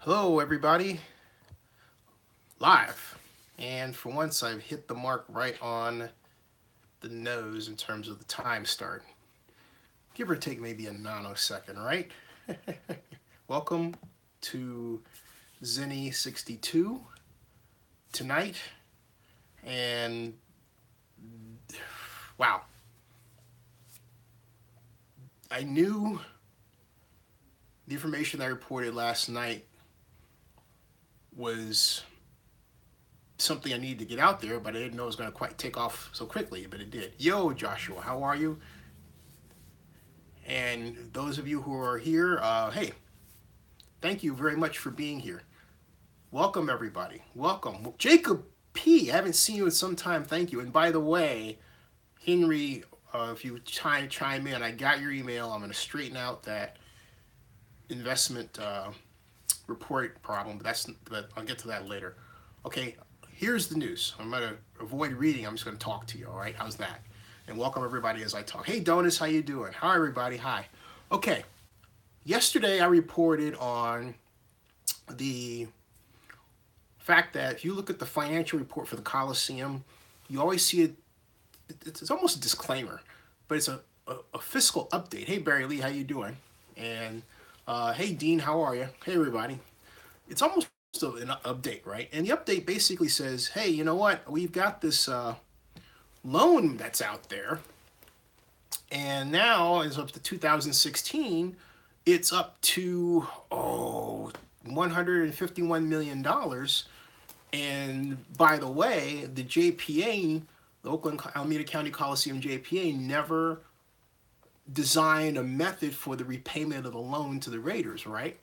Hello, everybody, live. And for once, I've hit the mark right on the nose in terms of the time start. Give or take maybe a nanosecond, right? Welcome to Zenny 62 tonight. And wow, I knew the information I reported last night was something I needed to get out there, but I didn't know it was going to quite take off so quickly, but it did. Yo, Joshua, how are you? And those of you who are here, hey, thank you very much for being here. Welcome, everybody. Welcome. Jacob P., I haven't seen you in some time. Thank you. And by the way, Henry, if you chime in, I got your email. I'm going to straighten out that investment report problem, but I'll get to that later. Okay, here's the news. I'm going to avoid reading. I'm just going to talk to you. All right, how's that? And welcome everybody as I talk. Hey, Donis, how you doing? Hi, everybody. Hi. Okay, yesterday I reported on the fact that if you look at the financial report for the Coliseum, you always see it. It's almost a disclaimer, but it's a fiscal update. Hey, Barry Lee, how you doing? And hey, Dean, how are you? Hey, everybody. It's almost an update, right? And the update basically says, hey, you know what? We've got this loan that's out there, and now as up to 2016, it's up to $151 million. And by the way, the JPA, the Oakland Alameda County Coliseum JPA, never designed a method for the repayment of the loan to the Raiders, right?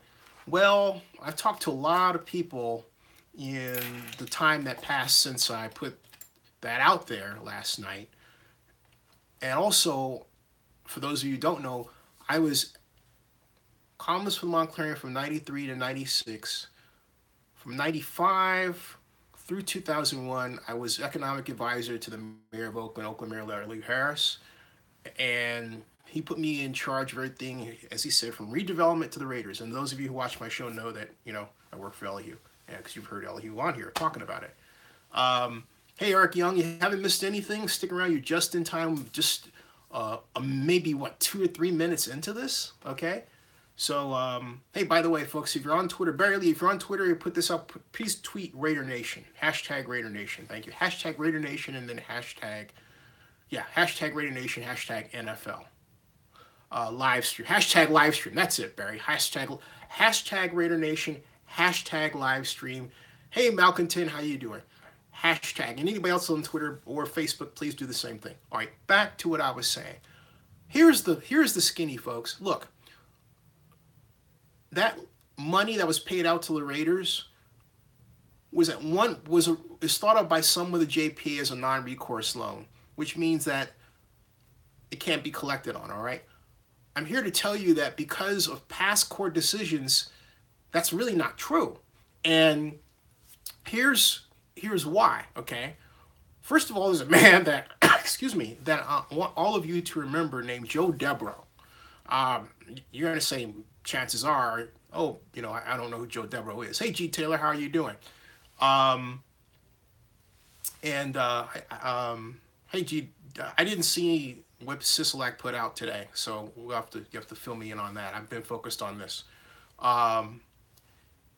Well, I've talked to a lot of people in the time that passed since I put that out there last night. And also, for those of you who don't know, I was columnist for Montclair from 93 to 96. From 95 through 2001, I was economic advisor to the mayor of Oakland, Oakland Mayor Larry Harris. And he put me in charge of everything, as he said, from redevelopment to the Raiders. And those of you who watch my show know that, I work for LU, because you've heard LU on here talking about it. Hey, Eric Young, you haven't missed anything. Stick around. You're just in time, just maybe, 2 or 3 minutes into this, okay? So, hey, by the way, folks, if you're on Twitter, Barry Lee, if you're on Twitter, you put this up, please tweet Raider Nation, hashtag Raider Nation. Thank you. Hashtag Raider Nation, and then hashtag Raider Nation, hashtag NFL. Live stream, hashtag live stream. That's it, Barry. Hashtag Raider Nation, hashtag live stream. Hey, Malcontent, how you doing? Hashtag. And anybody else on Twitter or Facebook, please do the same thing. All right, back to what I was saying. Here's the skinny, folks. Look, that money that was paid out to the Raiders is thought of by some of the JPA as a non-recourse loan, which means that it can't be collected on. All right. I'm here to tell you that because of past court decisions, that's really not true. And here's why, okay? First of all, there's a man that, that I want all of you to remember named Joe DeBrou. You're going to say, chances are, I don't know who Joe DeBrou is. Hey, G. Taylor, how are you doing? Hey, G, I didn't see what Sisolak put out today, so you have to fill me in on that. I've been focused on this.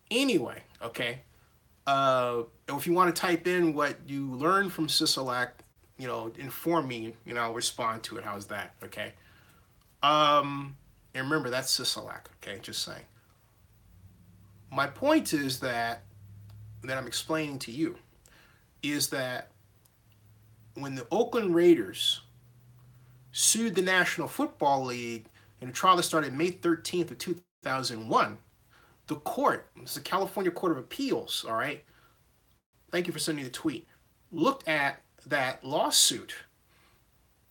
Anyway, okay. If you want to type in what you learned from Sisolak, inform me, I'll respond to it. How's that? Okay. And remember, that's Sisolak, okay? Just saying. My point is that I'm explaining to you is that when the Oakland Raiders sued the National Football League in a trial that started May 13th of 2001, the court, it's the California Court of Appeals, all right, thank you for sending the tweet, looked at that lawsuit,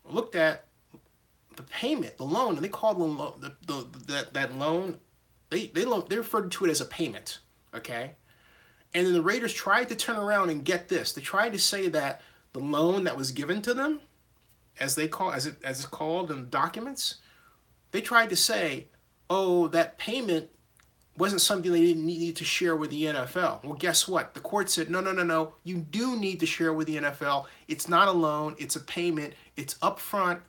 looked at the payment, the loan, and they called that loan, they referred to it as a payment, okay? And then the Raiders tried to turn around and get this. They tried to say that the loan that was given to them, as it's called in the documents, they tried to say, oh, that payment wasn't something they didn't need to share with the NFL. Well, guess what? The court said, no, no, no, no. You do need to share with the NFL. It's not a loan. It's a payment. It's upfront,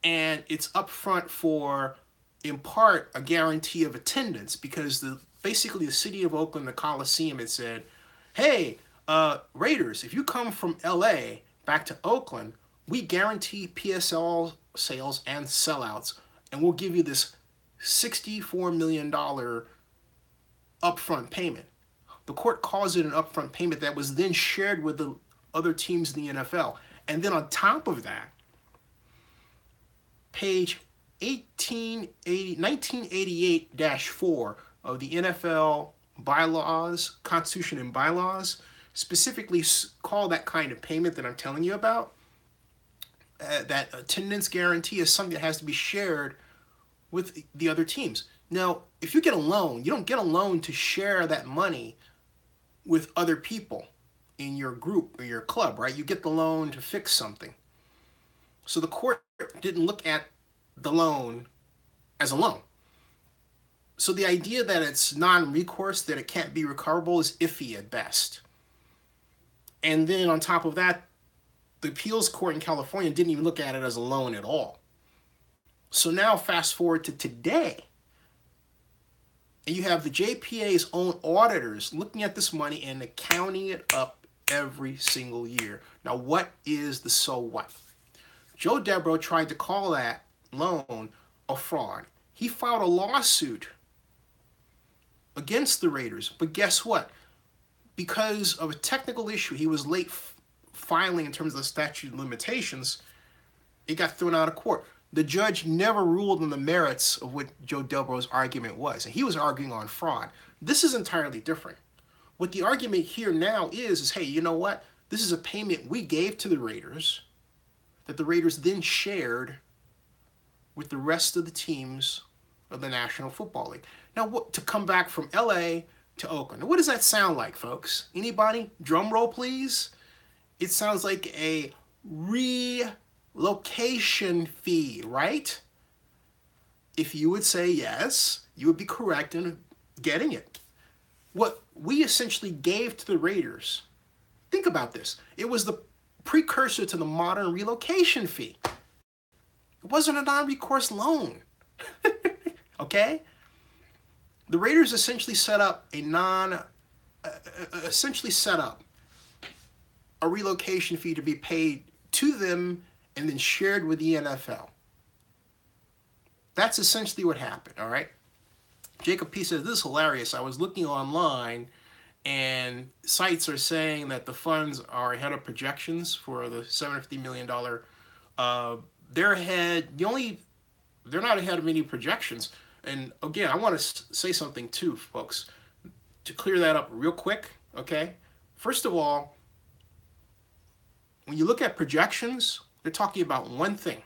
and it's upfront for, in part, a guarantee of attendance, because basically the city of Oakland, the Coliseum, had said, hey, Raiders, if you come from LA back to Oakland, we guarantee PSL sales and sellouts, and we'll give you this $64 million upfront payment. The court calls it an upfront payment that was then shared with the other teams in the NFL. And then on top of that, page 1988-4 of the NFL bylaws, Constitution and bylaws, specifically call that kind of payment that I'm telling you about, that attendance guarantee, is something that has to be shared with the other teams. Now, if you get a loan, you don't get a loan to share that money with other people in your group or your club, right? You get the loan to fix something. So the court didn't look at the loan as a loan. So the idea that it's non-recourse, that it can't be recoverable, is iffy at best. And then on top of that, the appeals court in California didn't even look at it as a loan at all. So now fast forward to today, and you have the JPA's own auditors looking at this money and accounting it up every single year. Now, what is the so what? Joe DeBrou tried to call that loan a fraud. He filed a lawsuit against the Raiders, but guess what? Because of a technical issue, he was late filing in terms of the statute of limitations, it got thrown out of court. The judge never ruled on the merits of what Joe DeBrou's argument was, and he was arguing on fraud. This is entirely different. What the argument here now is hey, you know what? This is a payment we gave to the Raiders that the Raiders then shared with the rest of the teams of the National Football League. Now, to come back from LA to Oakland, what does that sound like, folks? Anybody? Drum roll, please. It sounds like a relocation fee, right? If you would say yes, you would be correct in getting it. What we essentially gave to the Raiders, think about this, it was the precursor to the modern relocation fee. It wasn't a non-recourse loan, okay? The Raiders essentially set up a relocation fee to be paid to them and then shared with the NFL. That's essentially what happened, all right? Jacob P. says, this is hilarious. I was looking online, and sites are saying that the funds are ahead of projections for the $750 million. They're not ahead of any projections. And again, I want to say something too, folks, to clear that up real quick, okay? First of all, when you look at projections, they're talking about one thing,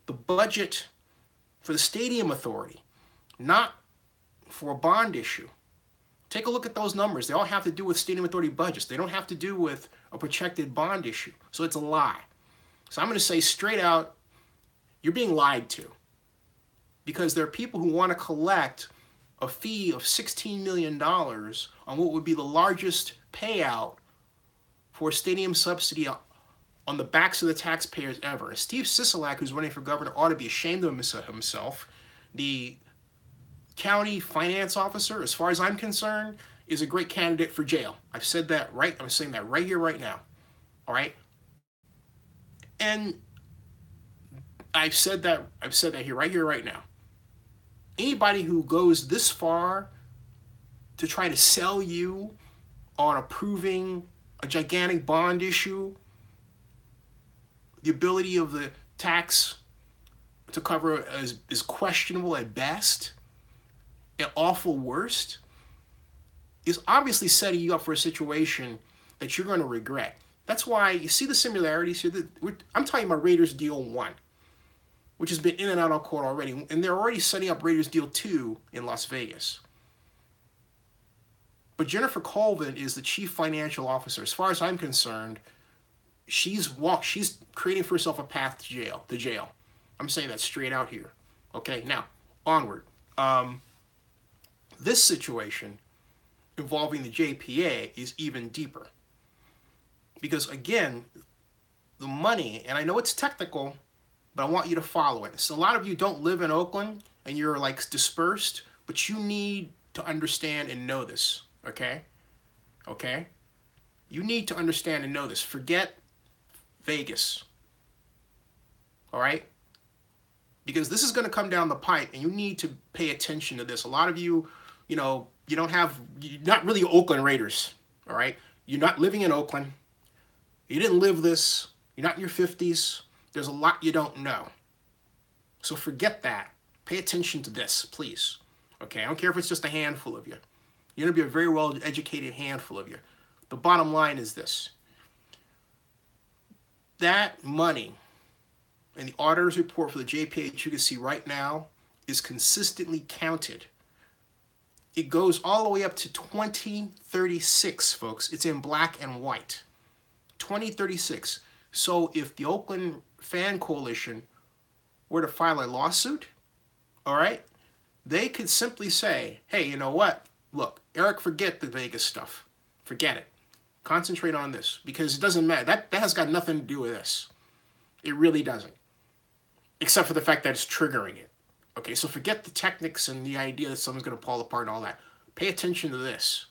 the budget for the stadium authority, not for a bond issue. Take a look at those numbers. They all have to do with stadium authority budgets. They don't have to do with a projected bond issue. So it's a lie. So I'm going to say straight out, you're being lied to, because there are people who want to collect a fee of $16 million on what would be the largest payout for a stadium subsidy on the backs of the taxpayers ever. Steve Sisolak, who's running for governor, ought to be ashamed of himself. The county finance officer, as far as I'm concerned, is a great candidate for jail. I've said that right. I'm saying that right here, right now. All right? And I've said that here, right now. Anybody who goes this far to try to sell you on approving a gigantic bond issue, the ability of the tax to cover is questionable at best, at awful worst, is obviously setting you up for a situation that you're going to regret. That's why you see the similarities here. I'm talking about Raiders Deal 1, which has been in and out of court already, and they're already setting up Raiders Deal 2 in Las Vegas. But Jennifer Colvin is the chief financial officer. As far as I'm concerned, she's creating for herself a path to jail. I'm saying that straight out here. Okay, now, onward. This situation involving the JPA is even deeper. Because again, the money, and I know it's technical, but I want you to follow it. So a lot of you don't live in Oakland and you're like dispersed, but you need to understand and know this, okay? Okay? You need to understand and know this. Forget Vegas, all right? Because this is going to come down the pipe and you need to pay attention to this. A lot of you, you know, you're not really Oakland Raiders, all right? You're not living in Oakland. You didn't live this. You're not in your 50s. There's a lot you don't know. So forget that. Pay attention to this, please. Okay, I don't care if it's just a handful of you. You're going to be a very well-educated handful of you. The bottom line is this. That money and the auditor's report for the JPA that you can see right now is consistently counted. It goes all the way up to 2036, folks. It's in black and white. 2036. So if the Oakland Fan Coalition were to file a lawsuit, all right, they could simply say, hey, you know what? Look, Eric, forget the Vegas stuff. Forget it. Concentrate on this because it doesn't matter. That has got nothing to do with this. It really doesn't. Except for the fact that it's triggering it. Okay, so forget the techniques and the idea that someone's going to fall apart and all that. Pay attention to this.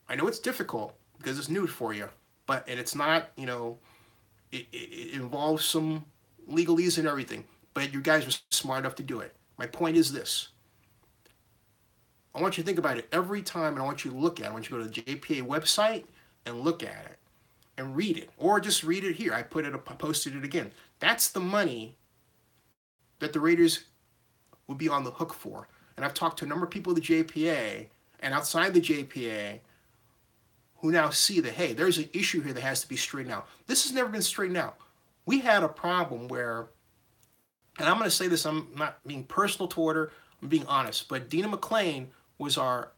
I know it's difficult because it's new for you, and it's not, you know, it involves some legalese and everything, but you guys are smart enough to do it. My point is this. I want you to think about it every time, and I want you to look at it. I want you to go to the JPA website and look at it and read it, or just read it here. I posted it again. That's the money that the Raiders would be on the hook for. And I've talked to a number of people at the JPA and outside the JPA who now see that, hey, there's an issue here that has to be straightened out. This has never been straightened out. We had a problem where, and I'm going to say this, I'm not being personal toward her, I'm being honest, but Dina McClain was our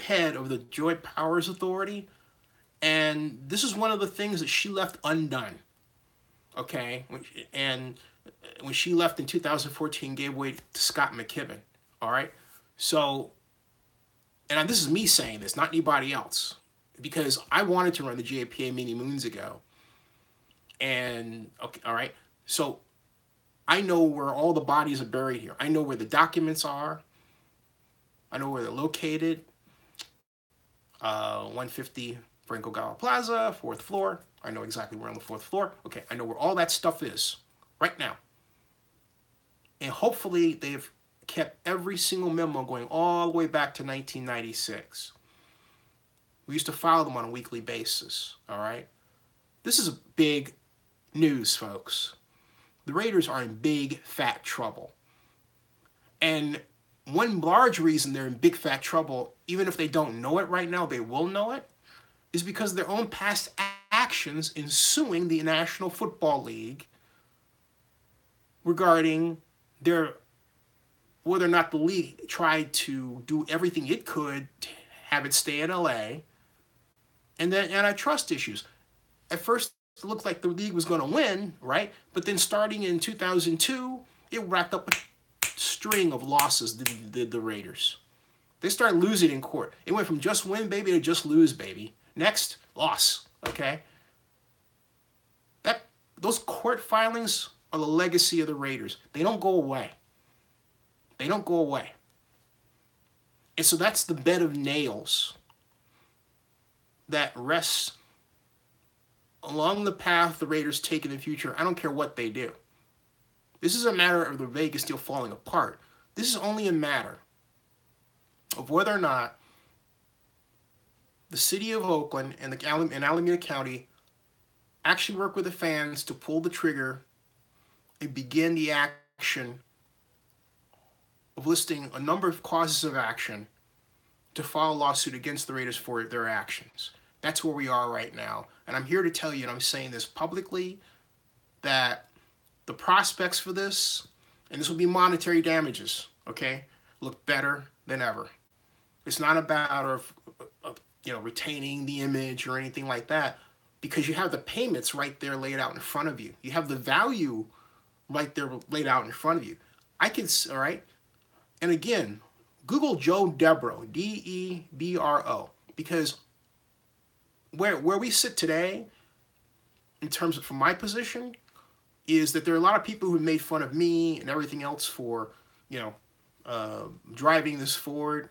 head of the Joint Powers Authority, and this is one of the things that she left undone, okay? And when she left in 2014, gave way to Scott McKibben, all right? So, and this is me saying this, not anybody else, because I wanted to run the JPA many moons ago. And, okay, all right, so I know where all the bodies are buried here. I know where the documents are. I know where they're located. 150 Franco Gala Plaza, 4th floor. I know exactly where on the 4th floor. Okay, I know where all that stuff is right now. And hopefully they've kept every single memo going all the way back to 1996. We used to file them on a weekly basis, all right? This is big news, folks. The Raiders are in big, fat trouble. And one large reason they're in big, fat trouble, even if they don't know it right now, they will know it, is because of their own past actions in suing the National Football League regarding whether or not the league tried to do everything it could to have it stay in LA, and then antitrust issues. At first, it looked like the league was going to win, right? But then starting in 2002, it wrapped up a string of losses, the Raiders. They started losing in court. It went from just win, baby, to just lose, baby. Next, loss, okay? Those court filings are the legacy of the Raiders. They don't go away. They don't go away. And so that's the bed of nails that rests along the path the Raiders take in the future. I don't care what they do. This is a matter of the Vegas deal falling apart. This is only a matter of whether or not the city of Oakland and Alameda County actually work with the fans to pull the trigger and begin the action of listing a number of causes of action to file a lawsuit against the Raiders for their actions. That's where we are right now. And I'm here to tell you, and I'm saying this publicly, that the prospects for this, and this will be monetary damages, okay, look better than ever. It's not about retaining the image or anything like that, because you have the payments right there laid out in front of you. You have the value right there laid out in front of you. All right? And again, Google Joe DeBrou, DeBro, because where we sit today, in terms of from my position, is that there are a lot of people who made fun of me and everything else for, driving this forward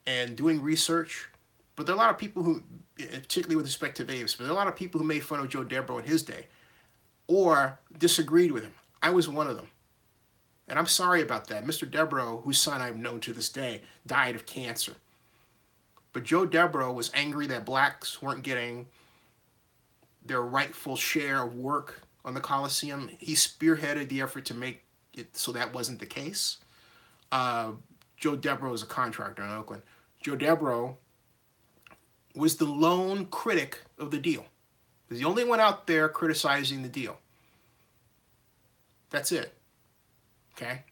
and doing research. But there are a lot of people who, particularly with respect to Davis, but there are a lot of people who made fun of Joe DeBrou in his day or disagreed with him. I was one of them. And I'm sorry about that. Mr. DeBrou, whose son I've known to this day, died of cancer. But Joe DeBrou was angry that blacks weren't getting their rightful share of work on the Coliseum. He spearheaded the effort to make it so that wasn't the case. Joe DeBrou is a contractor in Oakland. Joe DeBrou was the lone critic of the deal. He's the only one out there criticizing the deal. That's it. Okay?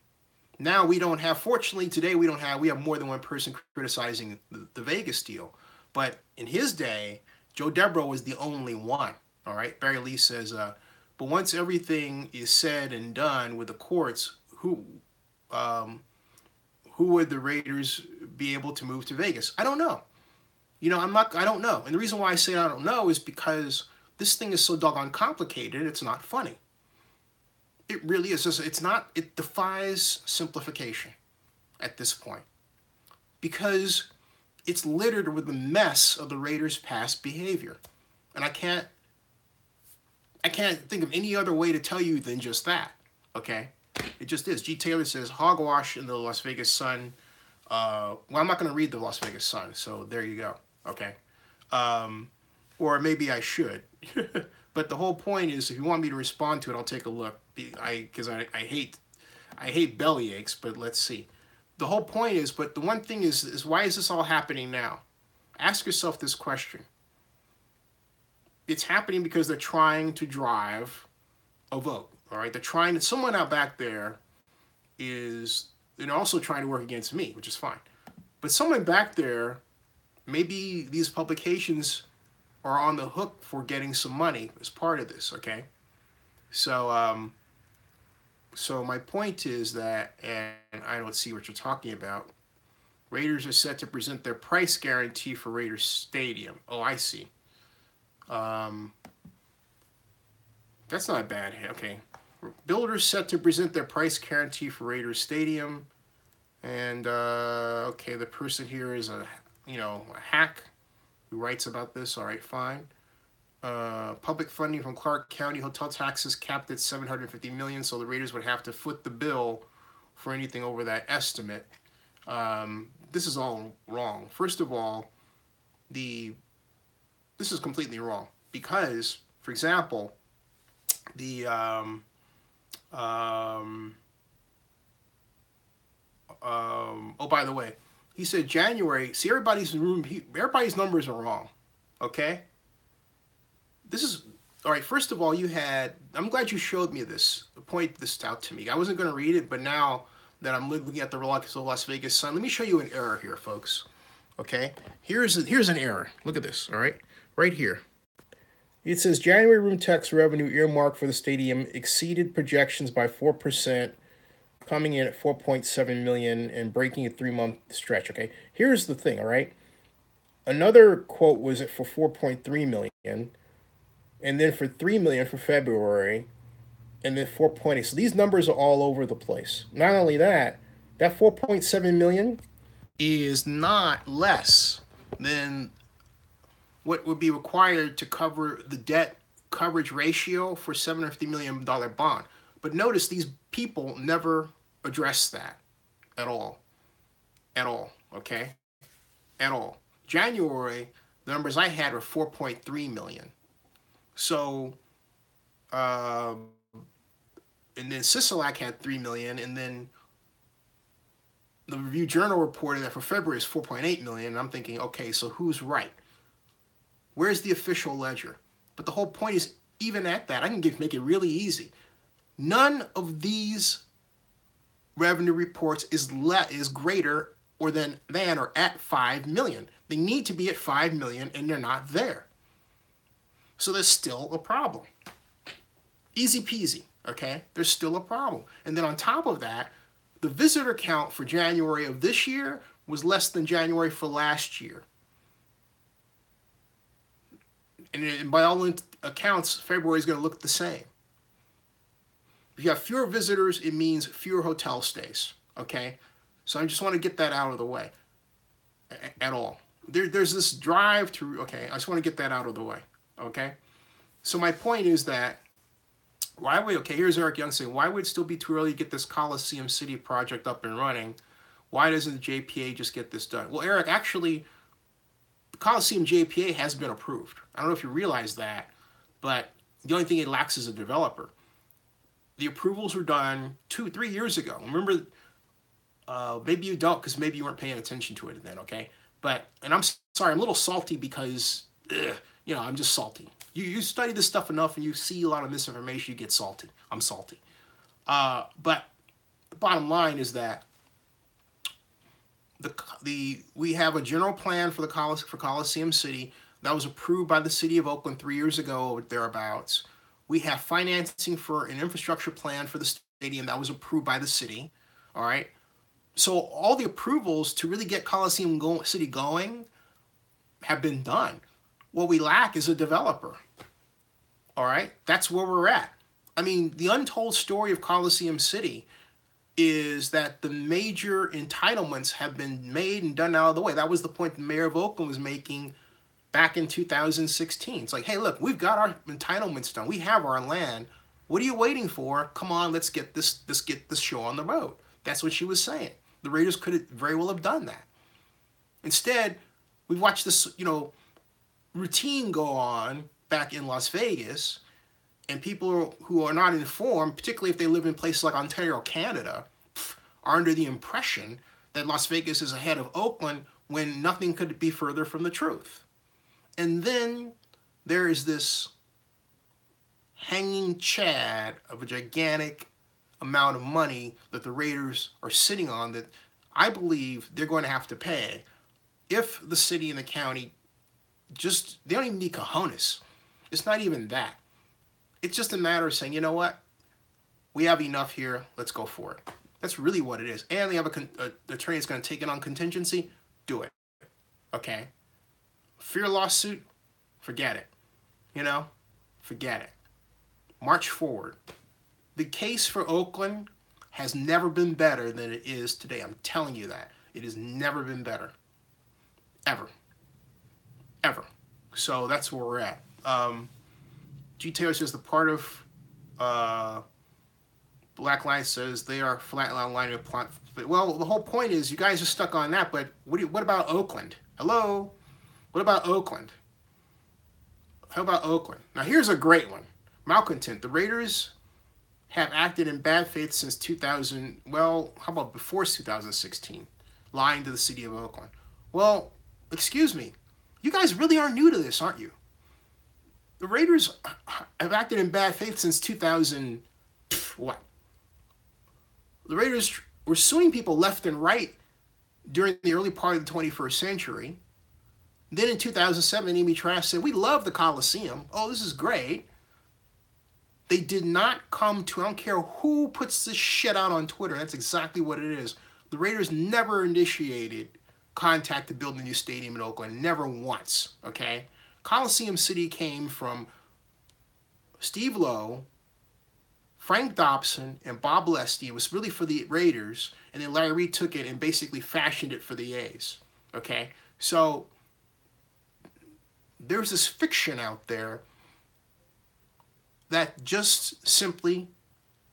Now we don't have, fortunately today we have more than one person criticizing the Vegas deal. But in his day, Joe DeBrou was the only one. All right? Barry Lee says, but once everything is said and done with the courts, who would the Raiders be able to move to Vegas? I don't know. I don't know. And the reason why I say I don't know is because this thing is so doggone complicated, it's not funny. It really is. It defies simplification at this point. Because it's littered with the mess of the Raiders' past behavior. And I can't think of any other way to tell you than just that. Okay? It just is. G. Taylor says, hogwash in the Las Vegas Sun. Well, I'm not going to read the Las Vegas Sun, so there you go. Okay? Or maybe I should. But the whole point is, if you want me to respond to it, I'll take a look. Because I hate belly aches, but let's see. The whole point is, but the one thing is why is this all happening now? Ask yourself this question. It's happening because they're trying to drive a vote. All right, someone out back there is, also trying to work against me, which is fine. But someone back there, maybe these publications are on the hook for getting some money as part of this, okay? So my point is that, and I don't see what you're talking about, Raiders are set to present their price guarantee for Raiders Stadium. Oh, I see. That's not bad. Okay. Builders set to present their price guarantee for Raiders Stadium. And, okay, the person here is a hack who writes about this. All right, fine. Public funding from Clark County hotel taxes capped at $750 million, so the Raiders would have to foot the bill for anything over that estimate. This is all wrong. First of all, this is completely wrong because, for example, oh, by the way, he said January. See, everybody's numbers are wrong. Okay. This is all right. First of all, I'm glad you showed me this. Point this out to me. I wasn't going to read it, but now that I'm looking at the Las Vegas Sun, let me show you an error here, folks. Okay. Here's an error. Look at this. All right, right here. It says January room tax revenue earmarked for the stadium exceeded projections by 4%, coming in at $4.7 million and breaking a 3-month stretch. Okay, here's the thing. All right, another quote was it for $4.3 million, and then for $3 million for February, and then 4.8. So these numbers are all over the place. Not only that, that 4.7 million is not less than what would be required to cover the debt coverage ratio for $750 million bond. But notice these people never address that at all. At all, okay? At all. January, the numbers I had were 4.3 million. So, and then Sisolak had 3 million, and then the Review Journal reported that for February is 4.8 million. And I'm thinking, okay, so who's right? Where's the official ledger? But the whole point is, even at that, I can make it really easy. None of these revenue reports is greater or than or at 5 million. They need to be at 5 million, and they're not there. So there's still a problem. Easy peasy, okay? There's still a problem. And then on top of that, The visitor count for January of this year was less than January for last year. And by all accounts, February is going to look the same. If you have fewer visitors, it means fewer hotel stays. Okay? So I just want to get that out of the way at all. There's this drive to, okay, I just want to get that out of the way. Okay? So my point is that, why would, okay, here's Eric Young saying, why would it still be too early to get this Coliseum City project up and running? Why doesn't the JPA just get this done? Well, Eric, actually, the Coliseum JPA has been approved. I don't know if you realize that, but the only thing it lacks is a developer. The approvals were done 2-3 years ago. Remember, maybe you don't because maybe you weren't paying attention to it then, okay? But, and I'm sorry, I'm a little salty because, I'm just salty. You study this stuff enough and you see a lot of misinformation, you get salty. I'm salty. But the bottom line is that we have a general plan for Coliseum City that was approved by the city of Oakland 3 years ago or thereabouts. We have financing for an infrastructure plan for the stadium that was approved by the city. All right. So all the approvals to really get Coliseum City going have been done. What we lack is a developer. All right. That's where we're at. I mean, the untold story of Coliseum City is that the major entitlements have been made and done out of the way. That was the point the mayor of Oakland was making back in 2016. It's like, hey, look, we've got our entitlements done. We have our land. What are you waiting for? Come on, let's get this show on the road. That's what she was saying. The Raiders could very well have done that. Instead, we've watched this, routine go on back in Las Vegas, and people who are not informed, particularly if they live in places like Ontario, Canada, are under the impression that Las Vegas is ahead of Oakland when nothing could be further from the truth. And then there is this hanging chad of a gigantic amount of money that the Raiders are sitting on that I believe they're going to have to pay if the city and the county they don't even need cojones. It's not even that. It's just a matter of saying, you know what? We have enough here. Let's go for it. That's really what it is. And they have an attorney that's going to take it on contingency. Do it. Okay? Fear lawsuit? Forget it. Forget it. March forward. The case for Oakland has never been better than it is today. I'm telling you that. It has never been better. Ever. Ever. So that's where we're at. G. Taylor says the part of Black Line says they are flatlining a plot. Well, the whole point is you guys are stuck on that, but what about Oakland? Hello? What about Oakland? How about Oakland? Now here's a great one. Malcontent. The Raiders have acted in bad faith since 2000. Well, how about before 2016? Lying to the city of Oakland. Well, excuse me. You guys really are new to this, aren't you? The Raiders have acted in bad faith since 2000. What? The Raiders were suing people left and right during the early part of the 21st century. Then in 2007, Amy Trask said, we love the Coliseum. Oh, this is great. They did not come to, I don't care who puts this shit out on Twitter. That's exactly what it is. The Raiders never initiated contact to build a new stadium in Oakland. Never once, okay? Coliseum City came from Steve Lowe, Frank Dobson, and Bob Lestie. It was really for the Raiders, and then Larry Reed took it and basically fashioned it for the A's, okay? So there's this fiction out there that just simply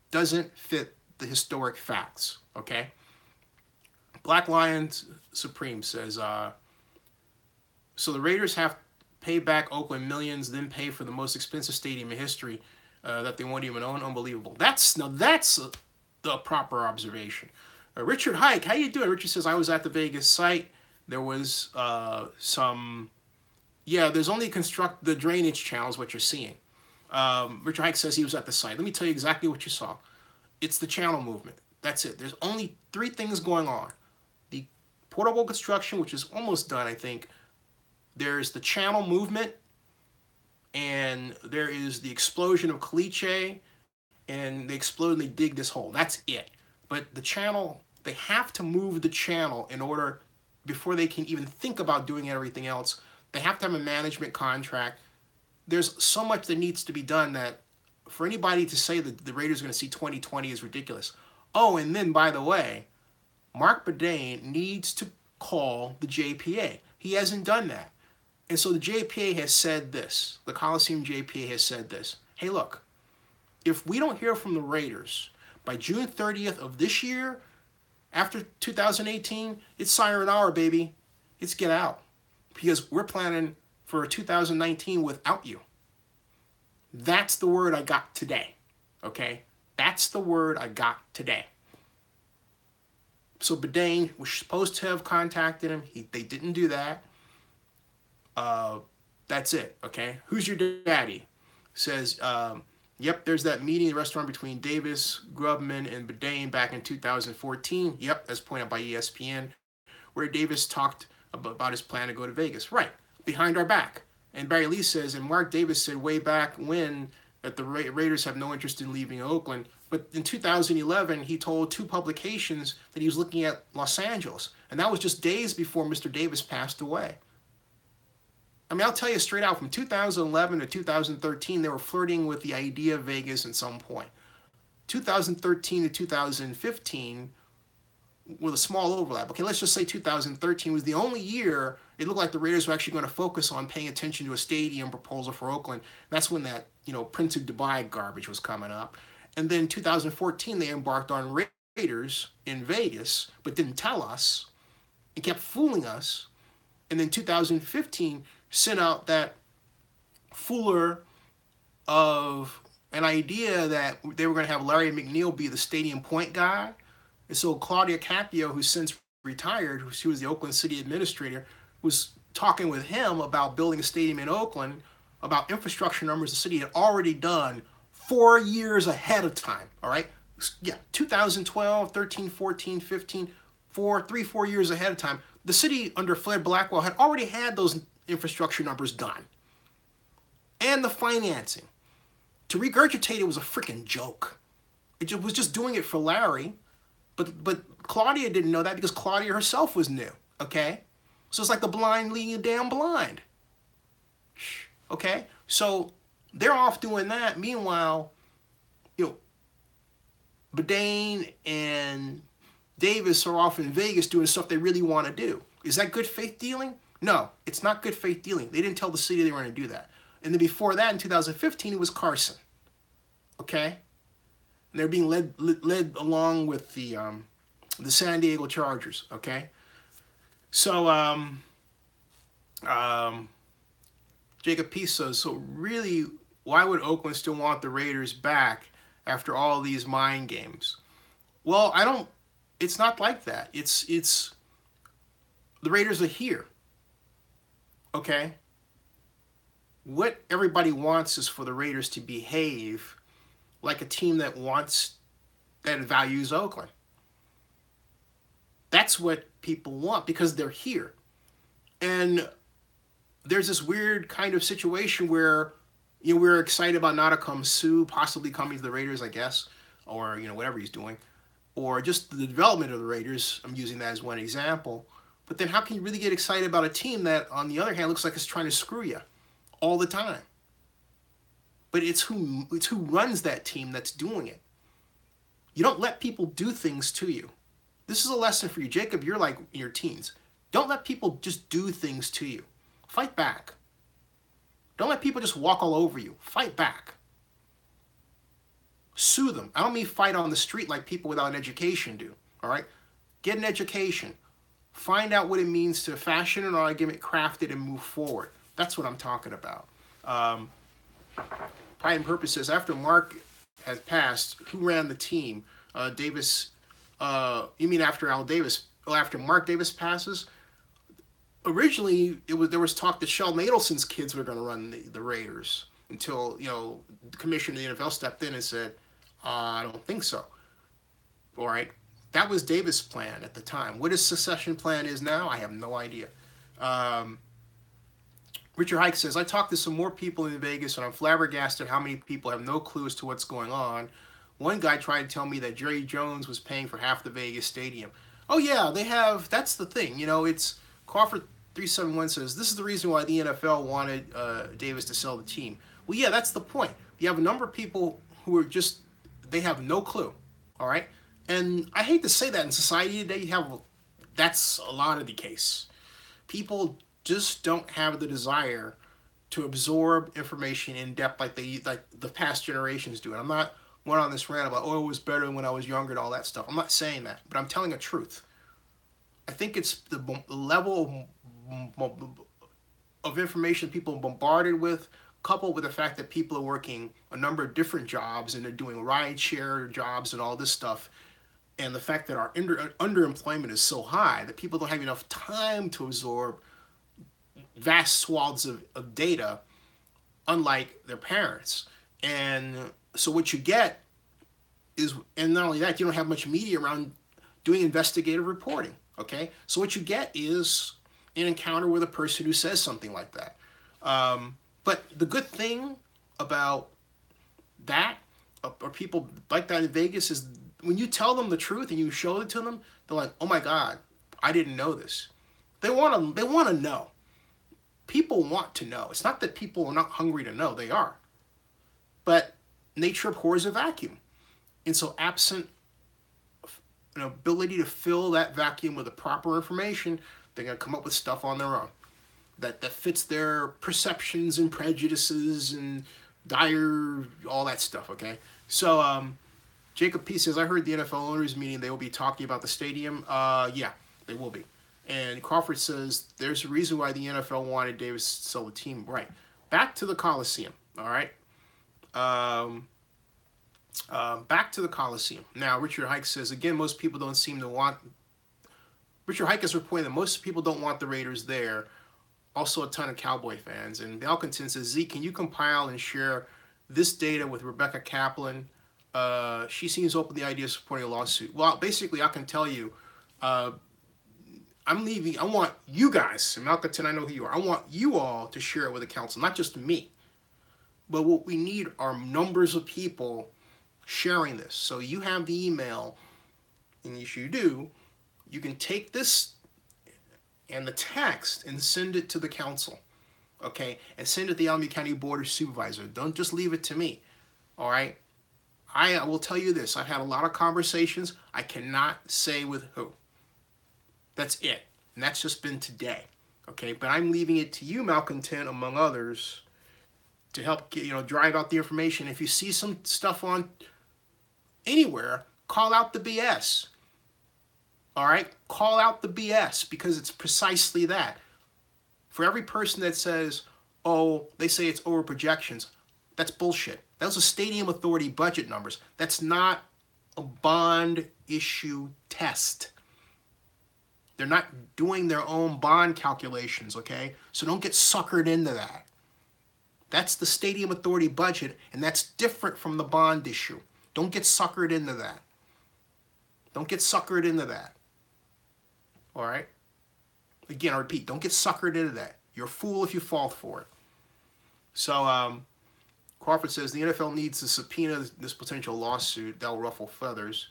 doesn't fit the historic facts, okay? Black Lions Supreme says, so the Raiders have paid back Oakland millions, then pay for the most expensive stadium in history that they won't even own. Unbelievable. That's the proper observation. Richard Hike, how you doing? Richard says, I was at the Vegas site. There was there's only the drainage channels, what you're seeing. Richard Hike says he was at the site. Let me tell you exactly what you saw. It's the channel movement. That's it. There's only 3 things going on. The portable construction, which is almost done, I think. There's the channel movement, and there is the explosion of caliche, and they explode and they dig this hole. That's it. But the channel, they have to move the channel in order, before they can even think about doing everything else, they have to have a management contract. There's so much that needs to be done that for anybody to say that the Raiders are going to see 2020 is ridiculous. Oh, and then, by the way, Mark Bedane needs to call the JPA. He hasn't done that. And so the JPA has said this. The Coliseum JPA has said this. Hey, look, if we don't hear from the Raiders by June 30th of this year, after 2018, it's sayonara, baby. It's get out. Because we're planning for 2019 without you. That's the word I got today. Okay? That's the word I got today. So Bedane was supposed to have contacted him. They didn't do that. That's it. Okay? Who's your daddy? Says, yep, there's that meeting in the restaurant between Davis, Grubman, and Bedane back in 2014. Yep, as pointed out by ESPN, where Davis talked about his plan to go to Vegas. Right, behind our back. And Barry Lee says, and Mark Davis said way back when that the Raiders have no interest in leaving Oakland. But in 2011, he told two publications that he was looking at Los Angeles. And that was just days before Mr. Davis passed away. I mean, I'll tell you straight out, from 2011 to 2013, they were flirting with the idea of Vegas at some point. 2013 to 2015, with a small overlap. Okay, let's just say 2013 was the only year it looked like the Raiders were actually going to focus on paying attention to a stadium proposal for Oakland. That's when that, Prince of Dubai garbage was coming up. And then 2014, they embarked on Raiders in Vegas, but didn't tell us and kept fooling us. And then 2015 sent out that fooler of an idea that they were going to have Larry McNeil be the stadium point guy. And so Claudia Capio, who's since retired, who was the Oakland City administrator, was talking with him about building a stadium in Oakland, about infrastructure numbers the city had already done 4 years ahead of time, all right? Yeah, 2012, 13, 14, 15, 4 years ahead of time. The city under Fred Blackwell had already had those infrastructure numbers done. And the financing. To regurgitate it was a freaking joke. It was just doing it for Larry. But Claudia didn't know that because Claudia herself was new, okay? So it's like the blind leading the damn blind. Okay? So they're off doing that. Meanwhile, Bedane and Davis are off in Vegas doing stuff they really want to do. Is that good faith dealing? No, it's not good faith dealing. They didn't tell the city they were going to do that. And then before that, in 2015, it was Carson. Okay? And they're being led along with the San Diego Chargers. Okay? So, Jacob P says, so really, why would Oakland still want the Raiders back after all these mind games? Well, it's not like that. It's the Raiders are here. Okay? What everybody wants is for the Raiders to behave like a team that values Oakland. That's what people want because they're here. And there's this weird kind of situation where we're excited about Ndamukong Suh possibly coming to the Raiders, I guess, or whatever he's doing, or just the development of the Raiders. I'm using that as one example. But then how can you really get excited about a team that, on the other hand, looks like it's trying to screw you all the time? But it's who runs that team that's doing it. You don't let people do things to you. This is a lesson for you. Jacob, you're like in your teens. Don't let people just do things to you. Fight back. Don't let people just walk all over you. Fight back. Sue them. I don't mean fight on the street like people without an education do. All right? Get an education. Find out what it means to fashion an argument, craft it, and move forward. That's what I'm talking about. Pride and Purpose says, after Mark had passed, who ran the team? Davis, you mean after Al Davis? Well, after Mark Davis passes? Originally, there was talk that Sheldon Adelson's kids were going to run the Raiders until, the commissioner of the NFL stepped in and said, I don't think so. All right. That was Davis' plan at the time. What his succession plan is now, I have no idea. Richard Hike says, I talked to some more people in Vegas, and I'm flabbergasted how many people have no clue as to what's going on. One guy tried to tell me that Jerry Jones was paying for half the Vegas stadium. Oh yeah, they have. That's the thing. You know, it's Crawford 371 says this is the reason why the NFL wanted Davis to sell the team. Well, yeah, that's the point. You have a number of people who are just they have no clue. All right, and I hate to say that in society today, that's a lot of the case. People just don't have the desire to absorb information in depth like the past generations do. And I'm not going on this rant about it was better when I was younger and all that stuff. I'm not saying that, but I'm telling a truth. I think it's the level of information people are bombarded with, coupled with the fact that people are working a number of different jobs and they're doing ride share jobs and all this stuff, and the fact that our underemployment is so high that people don't have enough time to absorb vast swaths of data, unlike their parents. And so what you get is, and not only that, you don't have much media around doing investigative reporting, okay? So what you get is an encounter with a person who says something like that. But the good thing about that, or people like that in Vegas, is when you tell them the truth and you show it to them, they're like, oh my God, I didn't know this. They want to know. People want to know. It's not that people are not hungry to know. They are. But nature abhors a vacuum. And so absent an ability to fill that vacuum with the proper information, they're going to come up with stuff on their own that fits their perceptions and prejudices and all that stuff, okay? So Jacob P. says, I heard the NFL owners meeting, they will be talking about the stadium. Yeah, they will be. And Crawford says, there's a reason why the NFL wanted Davis to sell the team. Right. Back to the Coliseum, all right? Back to the Coliseum. Now, Richard Hike says, again, most people don't seem to want... Richard Hike is reporting that most people don't want the Raiders there. Also a ton of Cowboy fans. And Malcontent says, Zeke, can you compile and share this data with Rebecca Kaplan? She seems open to the idea of supporting a lawsuit. Well, basically, I can tell you... I'm leaving. I want you guys, and Malcontent, I know who you are. I want you all to share it with the council, not just me. But what we need are numbers of people sharing this. So you have the email, and if you do, you can take this and the text and send it to the council, okay? And send it to the Alameda County Board of Supervisors. Don't just leave it to me, all right? I will tell you this. I've had a lot of conversations. I cannot say with who. That's it. And that's just been today. Okay, but I'm leaving it to you, Malcontent, among others, to help get, drive out the information. If you see some stuff on anywhere, call out the BS. All right? Call out the BS, because it's precisely that. For every person that says, oh, they say it's over projections, that's bullshit. Those are Stadium Authority budget numbers. That's not a bond issue test. They're not doing their own bond calculations, okay? So don't get suckered into that. That's the Stadium Authority budget, and that's different from the bond issue. Don't get suckered into that. Don't get suckered into that. All right? Again, I repeat, don't get suckered into that. You're a fool if you fall for it. So, Crawford says the NFL needs to subpoena this potential lawsuit that will ruffle feathers.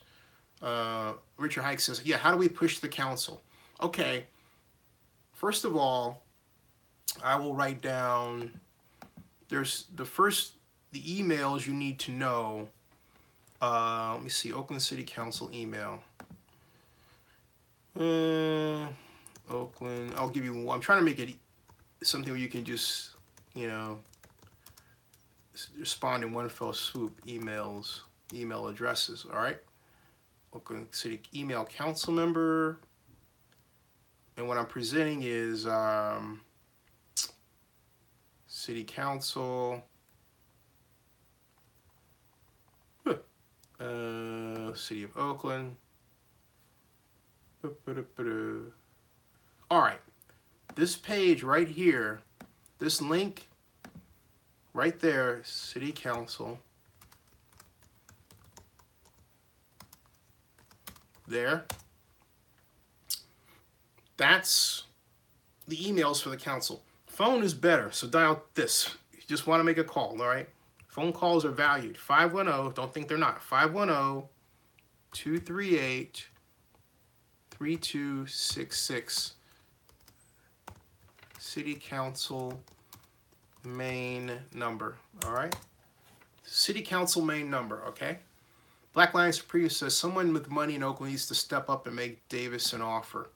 Richard Hike says, yeah, how do we push the council? Okay, first of all, I will write down, there's the emails you need to know. Let me see, Oakland City Council email. Oakland, I'll give you one. I'm trying to make it something where you can just, respond in one fell swoop, email addresses, all right? Oakland City email council member. And what I'm presenting is City Council, City of Oakland. All right, this page right here, this link right there, City Council. There. That's the emails for the council. Phone is better, so dial this. You just want to make a call, all right? Phone calls are valued. 510, don't think they're not. 510-238-3266. City Council main number. All right? City Council main number, okay? Black Lions Supreme says someone with money in Oakland needs to step up and make Davis an offer.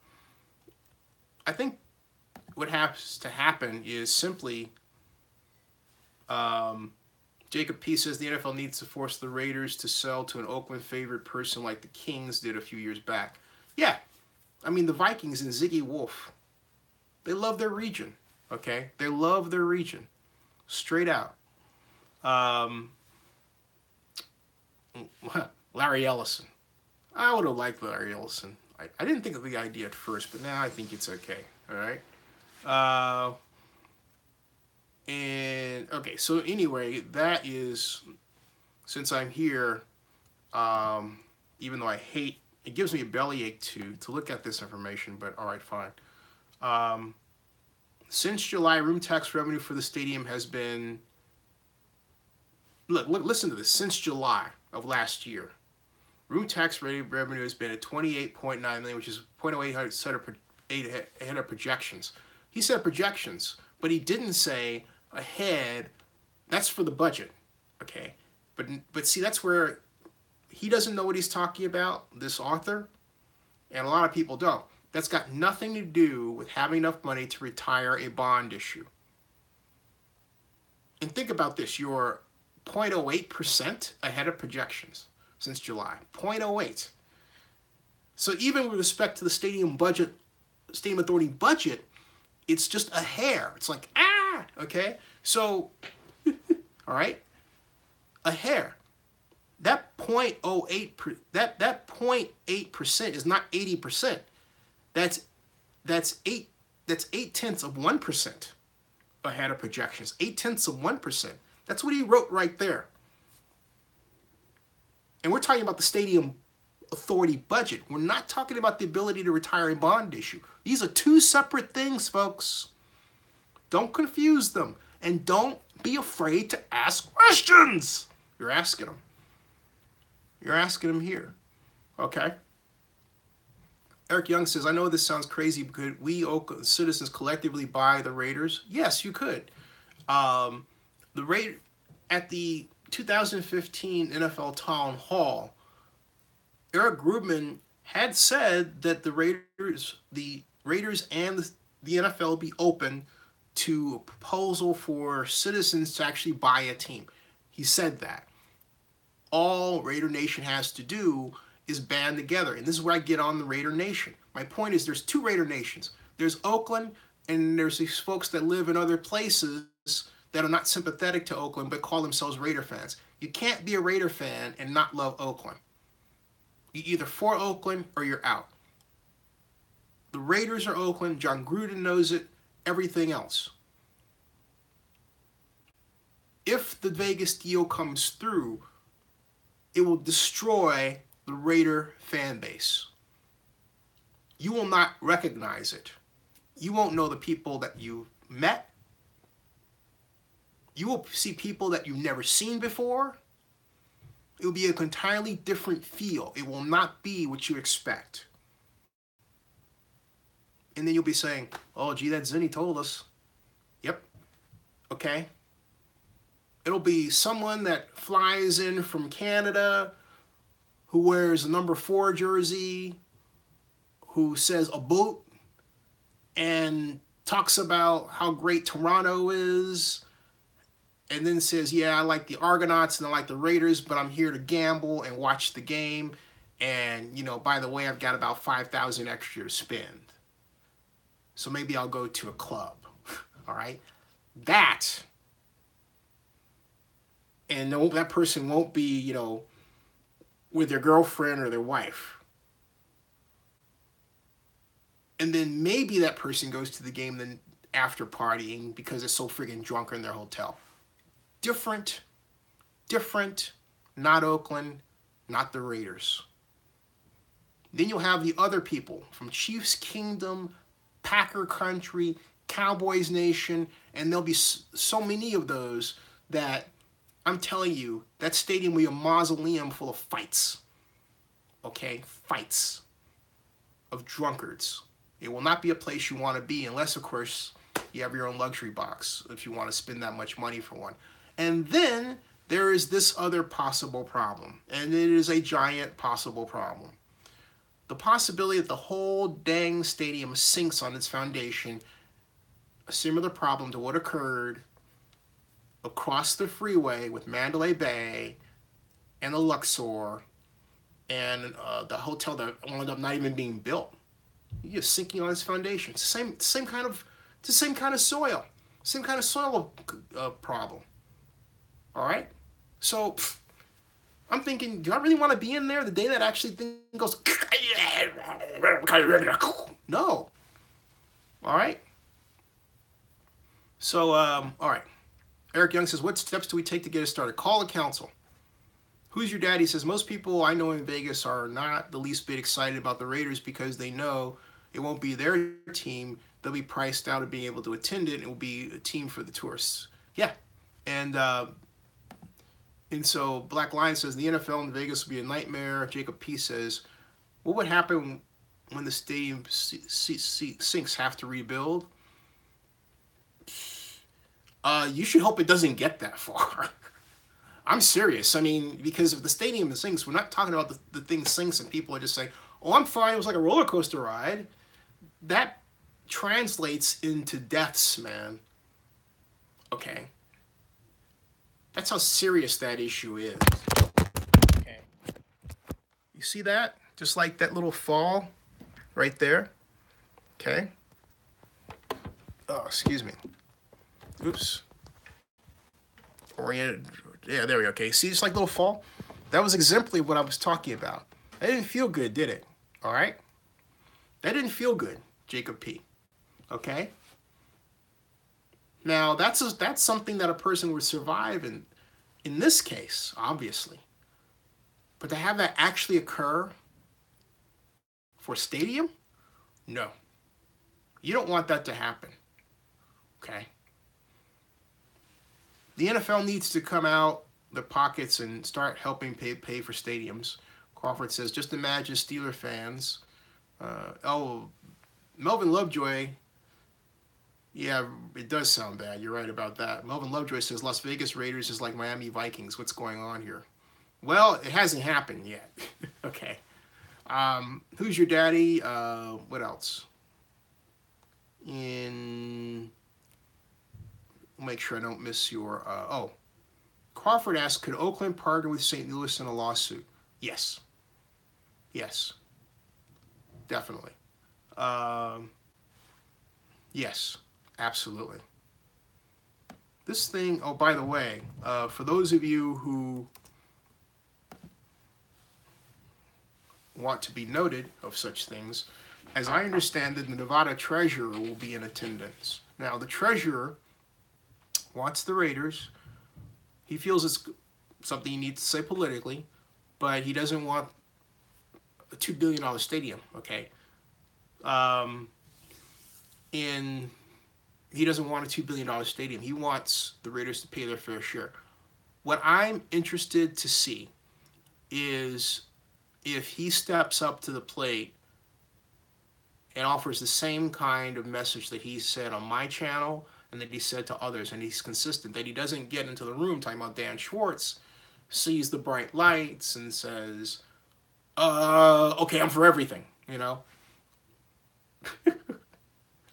I think what has to happen is simply Jacob P. says the NFL needs to force the Raiders to sell to an Oakland favorite person like the Kings did a few years back. Yeah, I mean the Vikings and Ziggy Wolf, they love their region, okay? They love their region, straight out. Larry Ellison. I would have liked Larry Ellison. I didn't think of the idea at first, but now I think it's okay. All right. And okay, so anyway, that is, since I'm here, even though I hate, it gives me a bellyache to look at this information, but all right, fine. Since July, room tax revenue for the stadium has been, look, listen to this. Since July of last year, room tax revenue has been at $28.9 million, which is 0.08 ahead of projections. He said projections, but he didn't say ahead. That's for the budget, okay? But see, that's where he doesn't know what he's talking about, this author, and a lot of people don't. That's got nothing to do with having enough money to retire a bond issue. And think about this, you're 0.08% ahead of projections since July, 0.08. So even with respect to the stadium authority budget, it's just a hair. It's like, okay? So, all right, a hair. That 0.08, that 0.8% is not 80%. That's 0.8% ahead of projections. 0.8%. That's what he wrote right there. And we're talking about the stadium authority budget. We're not talking about the ability to retire a bond issue. These are two separate things, folks. Don't confuse them. And don't be afraid to ask questions. You're asking them. You're asking them here. Okay? Eric Young says, I know this sounds crazy, but could we Oakland citizens collectively buy the Raiders? Yes, you could. The at the 2015 NFL Town Hall, Eric Grubman had said that the Raiders and the NFL be open to a proposal for citizens to actually buy a team. He said that. All Raider Nation has to do is band together. And this is where I get on the Raider Nation. My point is there's two Raider Nations. There's Oakland, and there's these folks that live in other places that are not sympathetic to Oakland but call themselves Raider fans. You can't be a Raider fan and not love Oakland. You're either for Oakland or you're out. The Raiders are Oakland. John Gruden knows it. Everything else. If the Vegas deal comes through, it will destroy the Raider fan base. You will not recognize it. You won't know the people that you met. You will see people that you've never seen before. It will be an entirely different feel. It will not be what you expect. And then you'll be saying, oh, gee, that Zinni told us. Yep. Okay. It'll be someone that flies in from Canada, who wears a number 4 jersey, who says a boat, and talks about how great Toronto is, and then says, yeah, I like the Argonauts and I like the Raiders, but I'm here to gamble and watch the game. And, by the way, I've got about $5,000 extra to spend. So maybe I'll go to a club. All right? And that person won't be, with their girlfriend or their wife. And then maybe that person goes to the game then after partying because they're so friggin' drunk in their hotel. Different, not Oakland, not the Raiders. Then you'll have the other people from Chiefs Kingdom, Packer Country, Cowboys Nation, and there'll be so many of those that I'm telling you, that stadium will be a mausoleum full of fights. Okay? Fights of drunkards. It will not be a place you want to be unless, of course, you have your own luxury box if you want to spend that much money for one. And then there is this other possible problem, and it is a giant possible problem. The possibility that the whole dang stadium sinks on its foundation, a similar problem to what occurred across the freeway with Mandalay Bay and the Luxor and the hotel that wound up not even being built. You're sinking on its foundation. It's the same kind of soil, same kind of soil problem. All right, so I'm thinking, do I really want to be in there the day that actually thing goes? No. All right. So all right. Eric Young says, what steps do we take to get us started? Call the council. Who's your daddy? Says, most people I know in Vegas are not the least bit excited about the Raiders because they know it won't be their team. They'll be priced out of being able to attend it. It will be a team for the tourists. Yeah. And so Black Lion says, the NFL in Vegas will be a nightmare. Jacob P says, what would happen when the stadium sinks? Have to rebuild? You should hope it doesn't get that far. I'm serious. I mean, because if the stadium sinks, we're not talking about the thing sinks and people are just saying, oh, I'm fine. It was like a roller coaster ride. That translates into deaths, man. Okay. That's how serious that issue is. Okay. You see that? Just like that little fall right there. Okay. Oh, excuse me. Oops. Oriented. Yeah, there we go. Okay. See, just like little fall? That was exemplary what I was talking about. That didn't feel good, did it? All right? That didn't feel good, Jacob P. Okay? Now, that's something that a person would survive in this case, obviously. But to have that actually occur for a stadium? No. You don't want that to happen. Okay? The NFL needs to come out their pockets and start helping pay for stadiums. Crawford says, just imagine Steeler fans. Melvin Lovejoy. Yeah, it does sound bad. You're right about that. Melvin Lovejoy says, Las Vegas Raiders is like Miami Vikings. What's going on here? Well, it hasn't happened yet. Okay. Who's your daddy? What else? Make sure I don't miss your... Crawford asks, could Oakland partner with St. Louis in a lawsuit? Yes. Yes. Definitely. Yes. Absolutely. This thing... Oh, by the way, for those of you who want to be noted of such things, as I understand it, the Nevada treasurer will be in attendance. Now, the treasurer wants the Raiders. He feels it's something he needs to say politically, but he doesn't want a $2 billion stadium, okay? And he doesn't want a $2 billion stadium. He wants the Raiders to pay their fair share. What I'm interested to see is if he steps up to the plate and offers the same kind of message that he said on my channel and that he said to others, and he's consistent, that he doesn't get into the room talking about Dan Schwartz, sees the bright lights and says, okay, I'm for everything, you know?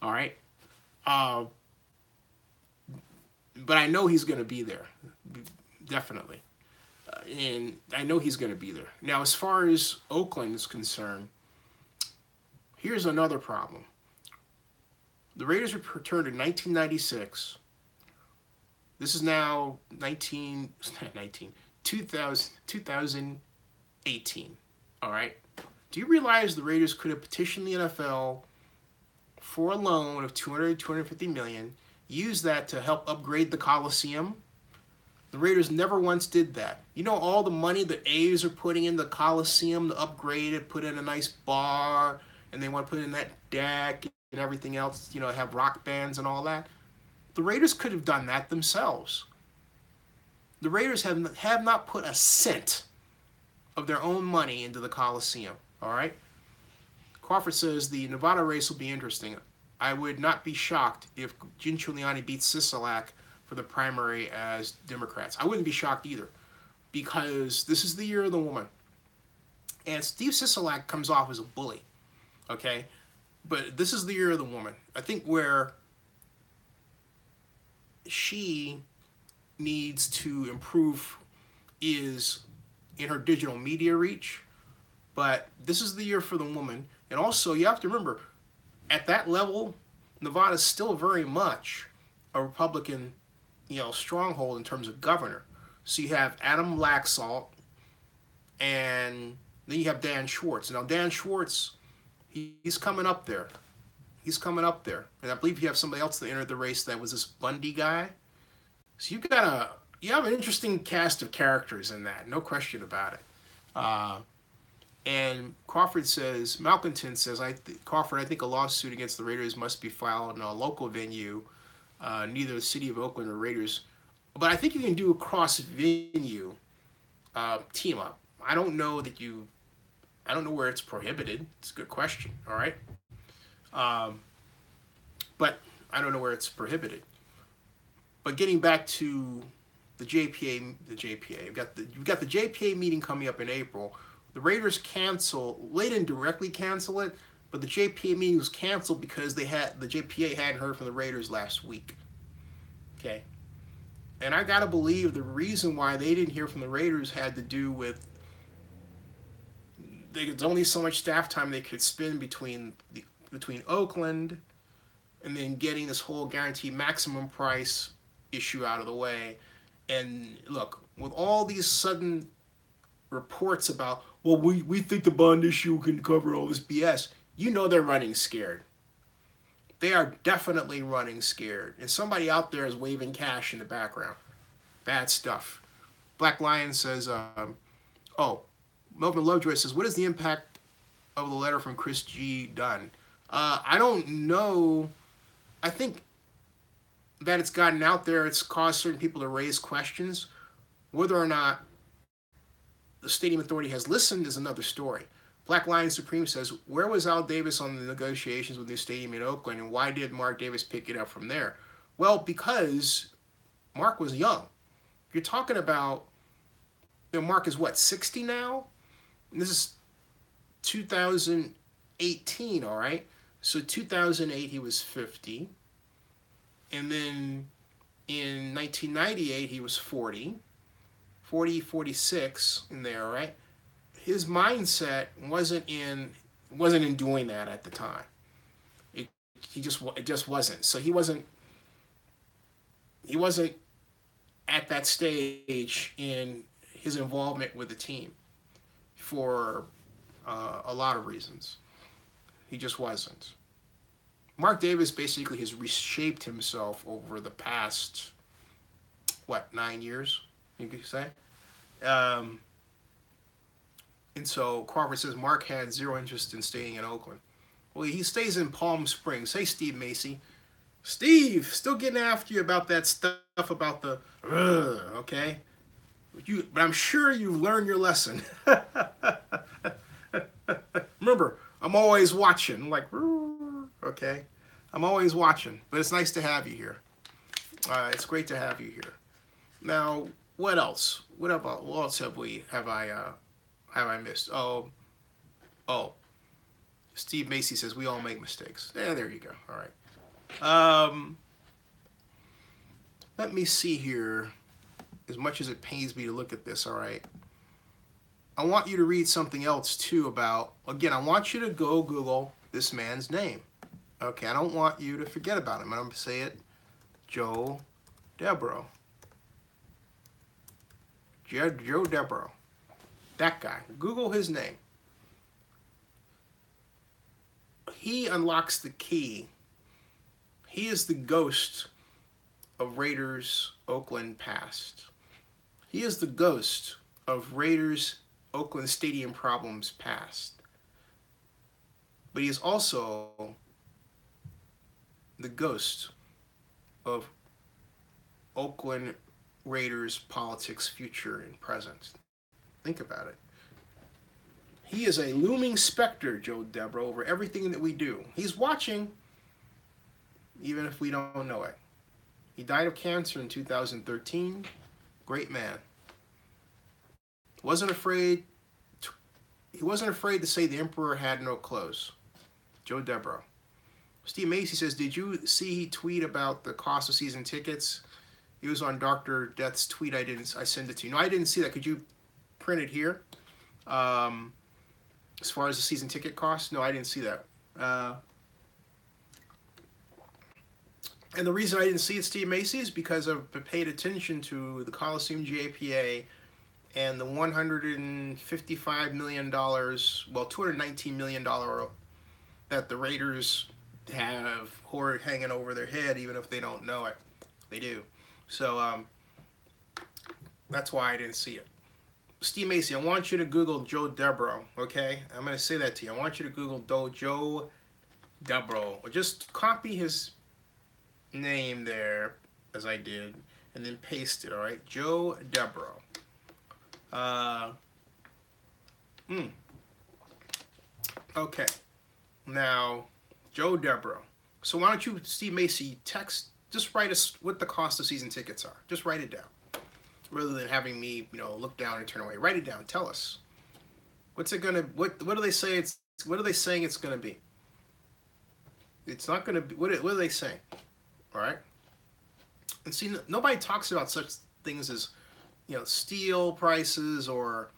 All right? But I know he's going to be there, definitely. And I know he's going to be there. Now, as far as Oakland is concerned, here's another problem. The Raiders returned in 1996. This is now 2018. All right? Do you realize the Raiders could have petitioned the NFL for a loan of $250 million, use that to help upgrade the Coliseum? The Raiders never once did that. You know all the money the A's are putting in the Coliseum to upgrade it, put in a nice bar, and they want to put in that deck and everything else, you know, have rock bands and all that. The Raiders could have done that themselves. The Raiders have not put a cent of their own money into the Coliseum. All right. Crawford says the Nevada race will be interesting. I would not be shocked if Jim Giuliani beats Sisolak for the primary as Democrats. I wouldn't be shocked either, because this is the year of the woman. And Steve Sisolak comes off as a bully, okay? But this is the year of the woman. I think where she needs to improve is in her digital media reach. But this is the year for the woman. And also, you have to remember, at that level, Nevada is still very much a Republican, stronghold in terms of governor. So you have Adam Laxalt, and then you have Dan Schwartz. Now, Dan Schwartz, he's coming up there. He's coming up there. And I believe you have somebody else that entered the race that was this Bundy guy. So you have an interesting cast of characters in that, no question about it. And Crawford says, Malconton says, Crawford, I think a lawsuit against the Raiders must be filed in a local venue, neither the city of Oakland or Raiders. But I think you can do a cross-venue team up. I don't know where it's prohibited. It's a good question, all right? But I don't know where it's prohibited. But getting back to the JPA, you've got the JPA meeting coming up in April. The Raiders they didn't directly cancel it, but the JPA meeting was canceled because the JPA hadn't heard from the Raiders last week. Okay. And I gotta believe the reason why they didn't hear from the Raiders had to do with there's only so much staff time they could spend between Oakland and then getting this whole guaranteed maximum price issue out of the way. And look, with all these sudden reports about, well, we think the bond issue can cover all this BS, they're running scared. They are definitely running scared. And somebody out there is waving cash in the background. Bad stuff. Black Lion says, Melvin Lovejoy says, what is the impact of the letter from Chris G. Dunn? I don't know. I think that it's gotten out there. It's caused certain people to raise questions. Whether or not the Stadium Authority has listened is another story. Black Lion Supreme says, where was Al Davis on the negotiations with the stadium in Oakland, and why did Mark Davis pick it up from there? Well, because Mark was young. You're talking about, Mark is what, 60 now? And this is 2018, all right? So 2008, he was 50. And then in 1998, he was 40, 46 in there, right? His mindset wasn't in doing that at the time. It just wasn't. So he wasn't at that stage in his involvement with the team for a lot of reasons. He just wasn't. Mark Davis basically has reshaped himself over the past, 9 years, you could say. And so Crawford says Mark had zero interest in staying in Oakland. Well, he stays in Palm Springs. Hey, Steve Macy. Steve, still getting after you about that stuff about the, okay? But I'm sure you've learned your lesson. Remember, I'm always watching. I'm like, okay? I'm always watching. But it's nice to have you here. It's great to have you here. Now, what else? What else have I missed? Oh. Steve Macy says we all make mistakes. Yeah, there you go. All right. Let me see here. As much as it pains me to look at this, all right. I want you to read something else too about, again, I want you to go Google this man's name. Okay, I don't want you to forget about him. I'm going to say it. Joe DeBrou. Joe DeBrou. That guy. Google his name. He unlocks the key. He is the ghost of Raiders Oakland past. He is the ghost of Raiders Oakland Stadium problems past. But he is also the ghost of Oakland Raiders politics, future and present. Think about it. He is a looming specter, Joe DeBrou, over everything that we do. He's watching, even if we don't know it. He died of cancer in 2013. Great man. Wasn't afraid. He wasn't afraid to say the emperor had no clothes. Joe DeBrou. Steve Macy says, did you see he tweet about the cost of season tickets? He was on Dr. Death's tweet. I sent it to you. No, I didn't see that. Could you print it here? As far as the season ticket cost? No, I didn't see that. And the reason I didn't see it, Steve Macy, is because I've paid attention to the Coliseum JPA and the $155 million, well, $219 million that the Raiders have hoard hanging over their head, even if they don't know it. They do. So that's why I didn't see it. Steve Macy, I want you to Google Joe DeBrou, okay? I'm going to say that to you. I want you to Google Joe DeBrou. Or just copy his name there, as I did, and then paste it, all right? Joe DeBrou. Okay. Now, Joe DeBrou. So why don't you, Steve Macy, just write us what the cost of season tickets are. Just write it down. Rather than having me, look down and turn away. Write it down. Tell us. What's it gonna? What do they say? What are they saying it's gonna be? It's not gonna be. What are they saying? All right. And see, nobody talks about such things as, steel prices or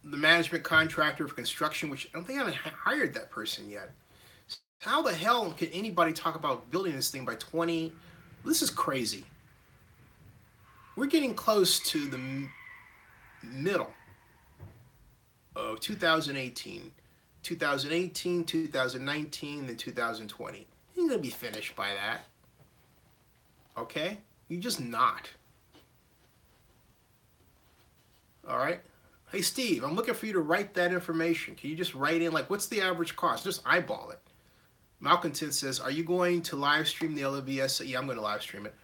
the management contractor for construction, which I don't think I haven't hired that person yet. How the hell can anybody talk about building this thing by 20? This is crazy. We're getting close to the middle of 2018. 2018, 2019, then 2020. You're going to be finished by that. Okay? You're just not. All right? Hey, Steve, I'm looking for you to write that information. Can you just write in, what's the average cost? Just eyeball it. Malcontent says, are you going to live stream the LVS? Yeah, I'm going to live stream it.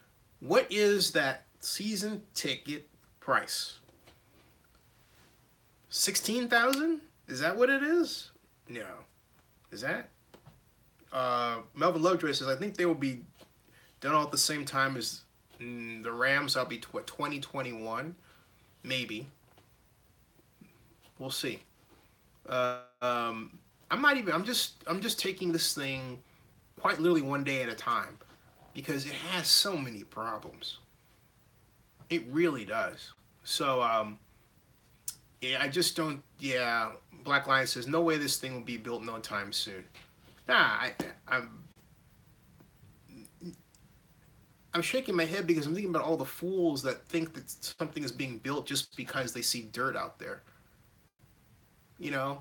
What is that season ticket price? 16,000? Is that what it is? No. Is that? Melvin Lovejoy says, I think they will be done all at the same time as the Rams. That'll be 2021, maybe. We'll see. I'm just taking this thing quite literally one day at a time because it has so many problems. It really does. So, yeah, I just don't, yeah, Black Lion says, no way this thing will be built no time soon. Nah, I'm shaking my head because I'm thinking about all the fools that think that something is being built just because they see dirt out there. I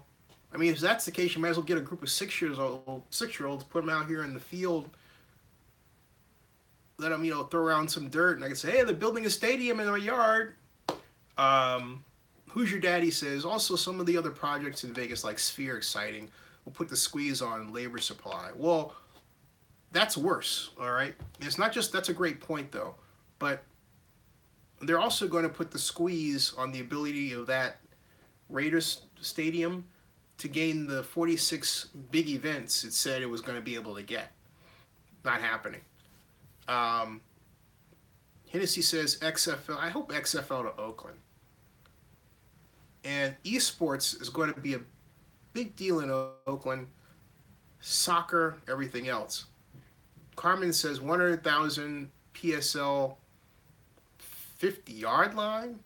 mean, if that's the case, you might as well get a group of 6-year-olds, put them out here in the field, let them, throw around some dirt, and I can say, hey, they're building a stadium in our yard. Who's Your Daddy says, also some of the other projects in Vegas, like Sphere Exciting, will put the squeeze on labor supply. Well, that's worse, all right? It's not just, that's a great point, though, but they're also going to put the squeeze on the ability of that Raiders stadium to gain the 46 big events it said it was going to be able to get. Not happening. Hennessy says XFL. I hope XFL to Oakland. And esports is going to be a big deal in Oakland. Soccer, everything else. Carmen says 100,000 PSL 50-yard line.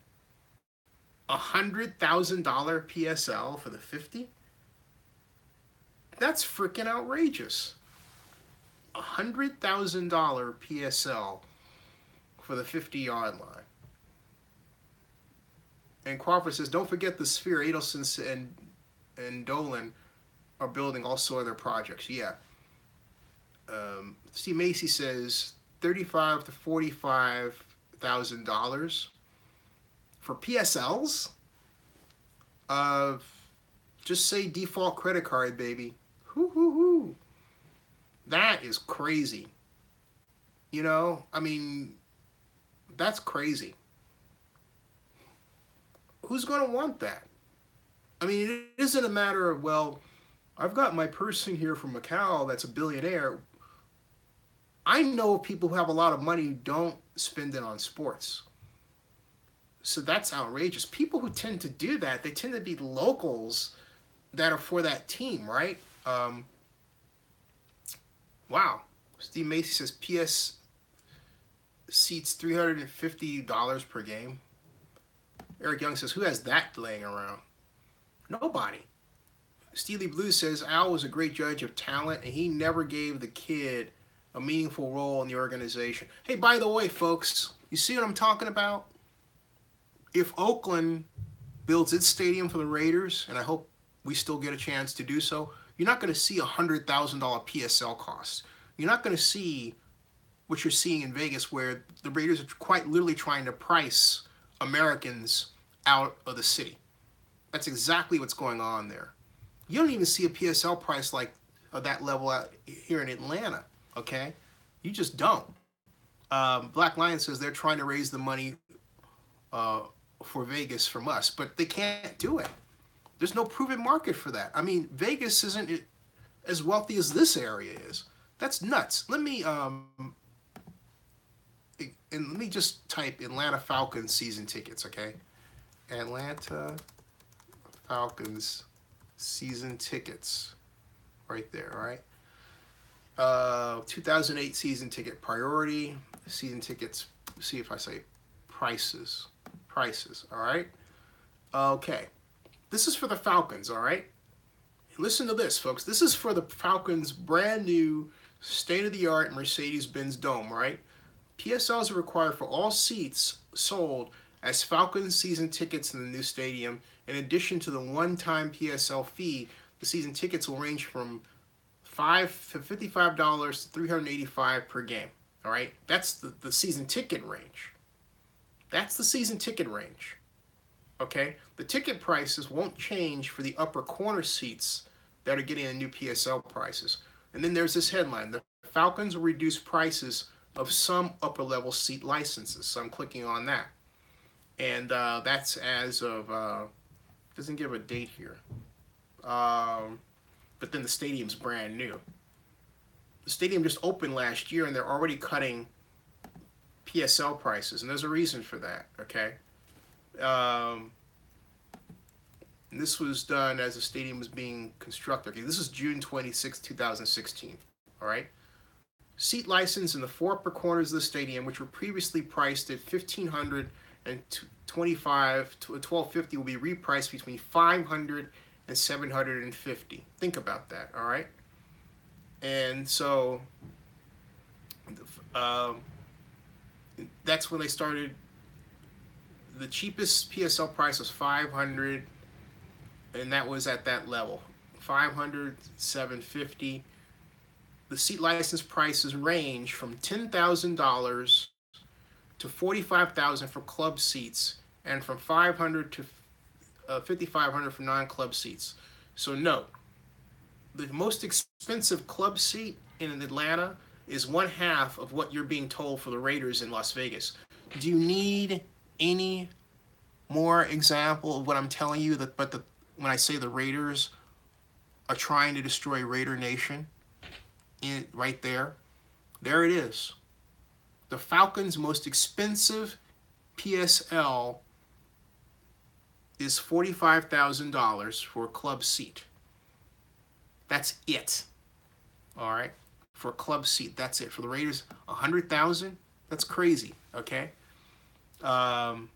$100,000 PSL for the 50? That's freaking outrageous. $100,000 PSL for the 50-yard line. And Crawford says, don't forget the Sphere. Adelson and Dolan are building also other projects. Yeah. Steve Macy says $35,000 to $45,000 for PSLs. Just say default credit card, baby. Hoo. That is crazy. I mean, That's crazy. Who's going to want that? I mean, it isn't a matter of, well, I've got my person here from Macau that's a billionaire. I know people who have a lot of money who don't spend it on sports. So that's outrageous. People who tend to do that, they tend to be locals that are for that team, right? Wow. Steve Macy says PS seats $350 per game. Eric Young says, who has that laying around? Nobody. Steely Blue says, Al was a great judge of talent, and he never gave the kid a meaningful role in the organization. Hey, by the way, folks, you see what I'm talking about? If Oakland builds its stadium for the Raiders, and I hope we still get a chance to do so, you're not going to see $100,000 PSL costs. You're not going to see what you're seeing in Vegas, where the Raiders are quite literally trying to price Americans out of the city. That's exactly what's going on there. You don't even see a PSL price like that level out here in Atlanta, okay? You just don't. Black Lion says they're trying to raise the money for Vegas from us, but they can't do it. There's no proven market for that. I mean, Vegas isn't as wealthy as this area is. That's nuts. Let me just type Atlanta Falcons season tickets, okay? Atlanta Falcons season tickets, right there, all right? 2008 season ticket priority, season tickets, see if I say prices, all right? Okay, this is for the Falcons, all right? Listen to this, folks. This is for the Falcons' brand new state-of-the-art Mercedes-Benz Dome, right? PSLs are required for all seats sold as Falcons season tickets in the new stadium. In addition to the one-time PSL fee, the season tickets will range from $55 to $385 per game. All right, that's the season ticket range. That's the season ticket range. Okay, the ticket prices won't change for the upper corner seats that are getting the new PSL prices. And then there's this headline: the Falcons will reduce prices of some upper level seat licenses. So I'm clicking on that, and that's as of doesn't give a date here. But then the stadium's brand new. The stadium just opened last year, and they're already cutting PSL prices, and there's a reason for that. Okay. And this was done as the stadium was being constructed. Okay, this is June 26, 2016. All right. Seat license in the four upper corners of the stadium, which were previously priced at $1,525 to $1,250, will be repriced between $500 and $750. Think about that. All right. And so that's when they started. The cheapest PSL price was $500, and that was at that level. $500, $750. The seat license prices range from $10,000 to $45,000 for club seats, and from $500 to $5,500 for non-club seats. So note, the most expensive club seat in Atlanta is one half of what you're being told for the Raiders in Las Vegas. Do you need any more example of what I'm telling you? When I say the Raiders are trying to destroy Raider Nation, right there it is. The Falcons' most expensive PSL is $45,000 for a club seat. That's it. All right, for a club seat, that's it. For the Raiders, $100,000. That's crazy. Okay. The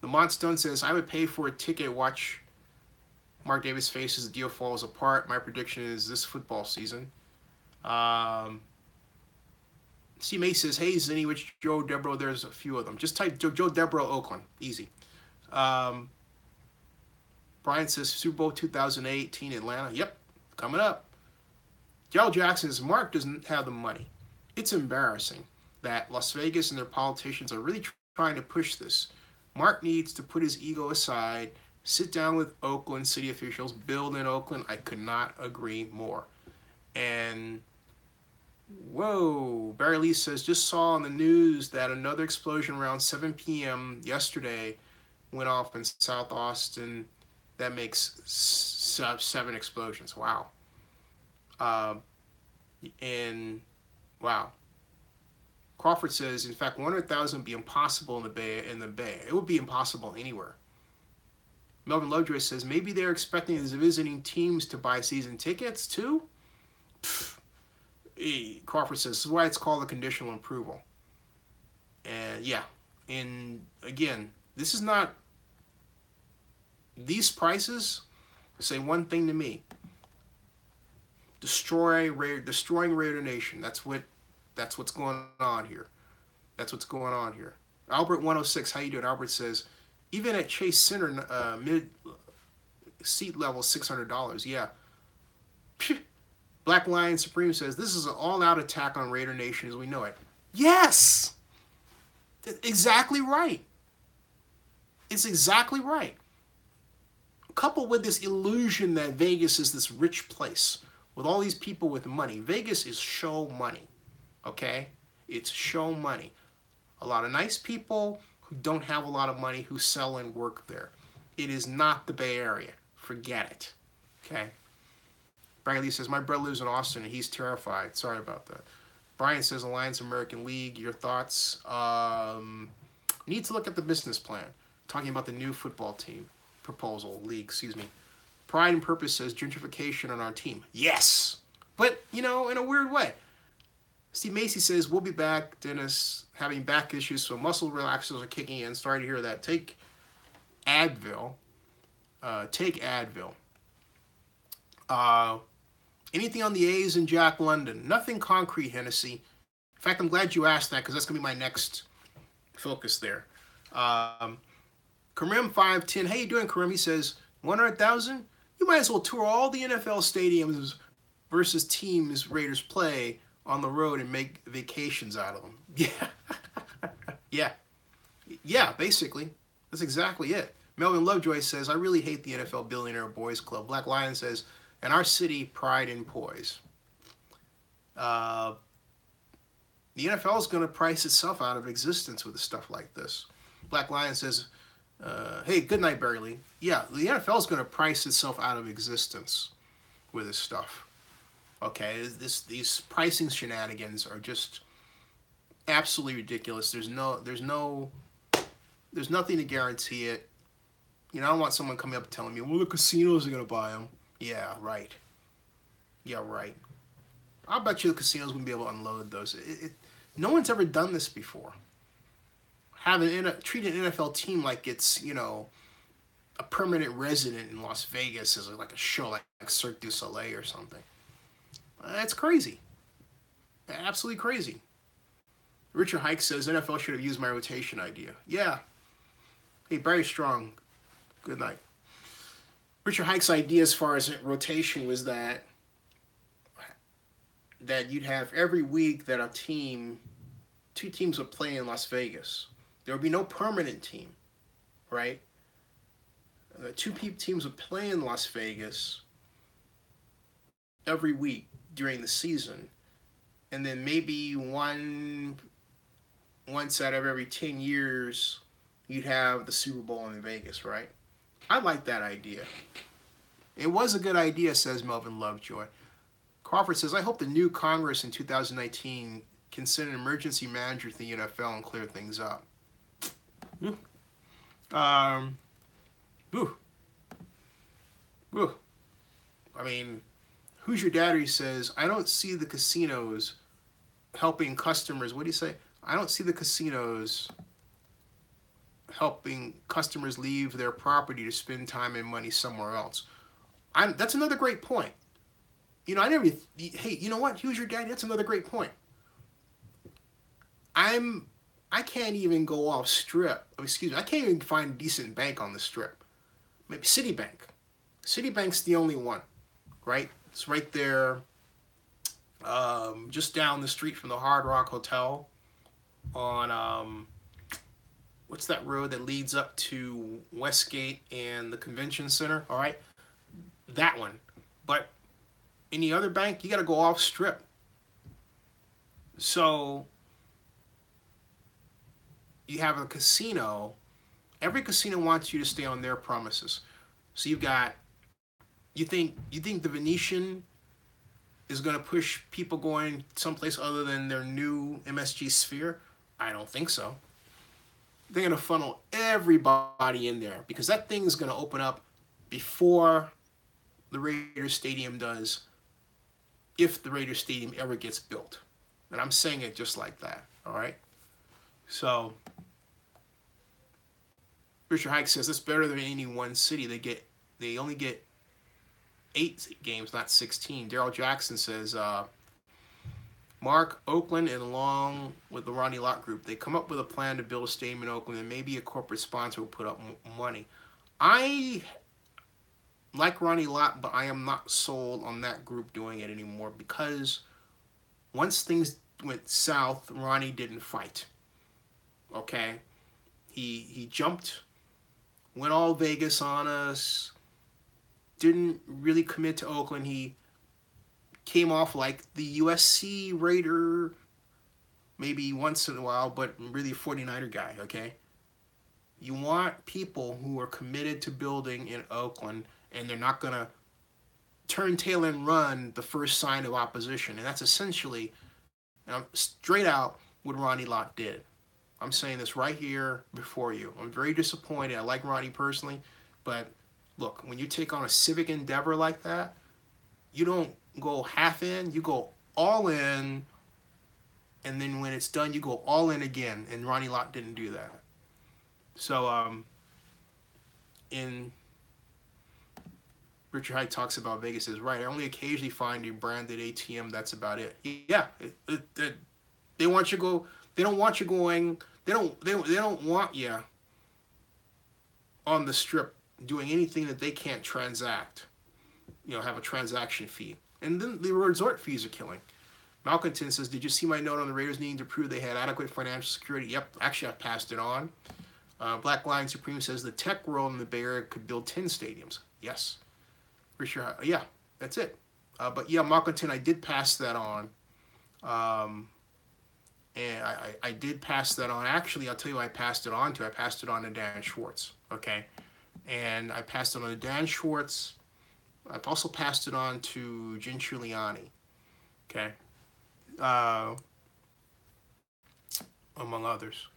Montstone says, I would pay for a ticket, watch Mark Davis face as the deal falls apart. My prediction is this football season. C. May says, hey, Zinni, which Joe DeBrou? There's a few of them. Just type Joe DeBrou, Oakland. Easy. Brian says, Super Bowl 2018, Atlanta. Yep, coming up. Joe Jackson says, Mark doesn't have the money. It's embarrassing that Las Vegas and their politicians are really trying to push this. Mark needs to put his ego aside, sit down with Oakland city officials, build in Oakland. I could not agree more. And Whoa. Barry Lee says, just saw on the news that another explosion around 7 p.m. yesterday went off in South Austin. That makes seven explosions. Wow. Uh, and wow. Crawford says, in fact, 100,000 would be impossible in the Bay. It would be impossible anywhere. Melvin Lovejoy says, maybe they're expecting the visiting teams to buy season tickets too? Crawford says, this is why it's called a conditional approval. And yeah, and again, this is not, these prices say one thing to me. Destroying Raider Nation. That's what's going on here. That's what's going on here. Albert 106, how you doing? Albert says, even at Chase Center, mid seat level, $600. Yeah. Black Lion Supreme says, this is an all-out attack on Raider Nation as we know it. Yes! Exactly right. It's exactly right. Coupled with this illusion that Vegas is this rich place with all these people with money. Vegas is show money. Okay? It's show money. A lot of nice people who don't have a lot of money who sell and work there. It is not the Bay Area. Forget it. Okay? Bradley says, my brother lives in Austin and he's terrified. Sorry about that. Brian says, Alliance American League, your thoughts? Need to look at the business plan. Talking about the new football team proposal, league, excuse me. Pride and Purpose says, gentrification on our team. Yes! But, in a weird way. Steve Macy says, we'll be back. Dennis having back issues, so muscle relaxers are kicking in. Sorry to hear that. Take Advil. Anything on the A's and Jack London? Nothing concrete, Hennessy. In fact, I'm glad you asked that because that's going to be my next focus there. Karim 510, how you doing, Karim? He says, 100,000? You might as well tour all the NFL stadiums versus teams Raiders play on the road and make vacations out of them. Yeah. Yeah, basically. That's exactly it. Melvin Lovejoy says, I really hate the NFL Billionaire Boys Club. Black Lion says, and our city, pride and poise. The NFL is going to price itself out of existence with stuff like this. Black Lion says, hey, good night, Barry Lee. Yeah, the NFL is going to price itself out of existence with this stuff. Okay, these pricing shenanigans are just absolutely ridiculous. There's nothing to guarantee it. I don't want someone coming up and telling me, well, the casinos are going to buy them. Yeah, right. I'll bet you the casinos wouldn't be able to unload those. No one's ever done this before. Treat an NFL team like it's, a permanent resident in Las Vegas as like a show like Cirque du Soleil or something. That's crazy. Absolutely crazy. Richard Hike says NFL should have used my rotation idea. Yeah. Hey, Barry Strong. Good night. Richard Hike's idea as far as rotation was that you'd have every week that two teams would play in Las Vegas. There would be no permanent team, right? Two teams would play in Las Vegas every week during the season, and then maybe once out of every 10 years, you'd have the Super Bowl in Vegas, right? I like that idea. It was a good idea, says Melvin Lovejoy. Crawford says, I hope the new Congress in 2019 can send an emergency manager to the NFL and clear things up. I mean, Who's Your Daddy says, I don't see the casinos helping customers. What do you say? I don't see the casinos helping customers leave their property to spend time and money somewhere else. That's another great point. Hey, you know what? Who's Your Daddy? That's another great point. I can't even go off strip. Excuse me. I can't even find a decent bank on the strip. Maybe Citibank. Citibank's the only one, right? It's right there, just down the street from the Hard Rock Hotel on, what's that road that leads up to Westgate and the Convention Center? All right, that one. But any other bank, you got to go off strip. So you have a casino. Every casino wants you to stay on their premises. So you've got, you think the Venetian is going to push people going someplace other than their new MSG Sphere? I don't think so. They're going to funnel everybody in there because that thing is going to open up before the Raiders Stadium does, if the Raiders Stadium ever gets built. And I'm saying it just like that, all right? So Richard Hike says it's better than any one city. They only get 8 games, not 16. Daryl Jackson says, Mark, Oakland, and along with the Ronnie Lott Group, they come up with a plan to build a stadium in Oakland, and maybe a corporate sponsor will put up money. I like Ronnie Lott, but I am not sold on that group doing it anymore because once things went south, Ronnie didn't fight. Okay? He jumped, went all Vegas on us, didn't really commit to Oakland. He came off like the USC Raider maybe once in a while, but really a 49er guy, okay? You want people who are committed to building in Oakland, and they're not going to turn tail and run the first sign of opposition. And that's essentially, straight out, what Ronnie Lott did. I'm saying this right here before you. I'm very disappointed. I like Ronnie personally, but look, when you take on a civic endeavor like that, you don't go half in, you go all in, and then when it's done, you go all in again. And Ronnie Lott didn't do that. So, in Richard Hyde talks about Vegas is right. I only occasionally find a branded ATM. That's about it. Yeah, they want you to go. They don't want you going. They don't want you on the strip doing anything that they can't transact. Have a transaction fee, and then the resort fees are killing. Malconton says, "Did you see my note on the Raiders needing to prove they had adequate financial security?" Yep, actually I passed it on. Black Lion Supreme says the tech world in the Bay Area could build 10 stadiums. Yes, Richard. Yeah, that's it. But yeah, Malconton, I did pass that on. And I did pass that on. Actually, I'll tell you who I passed it on to. I passed it on to Dan Schwartz. Okay, and I passed it on to Dan Schwartz. I've also passed it on to Jin Giuliani. Okay. Among others.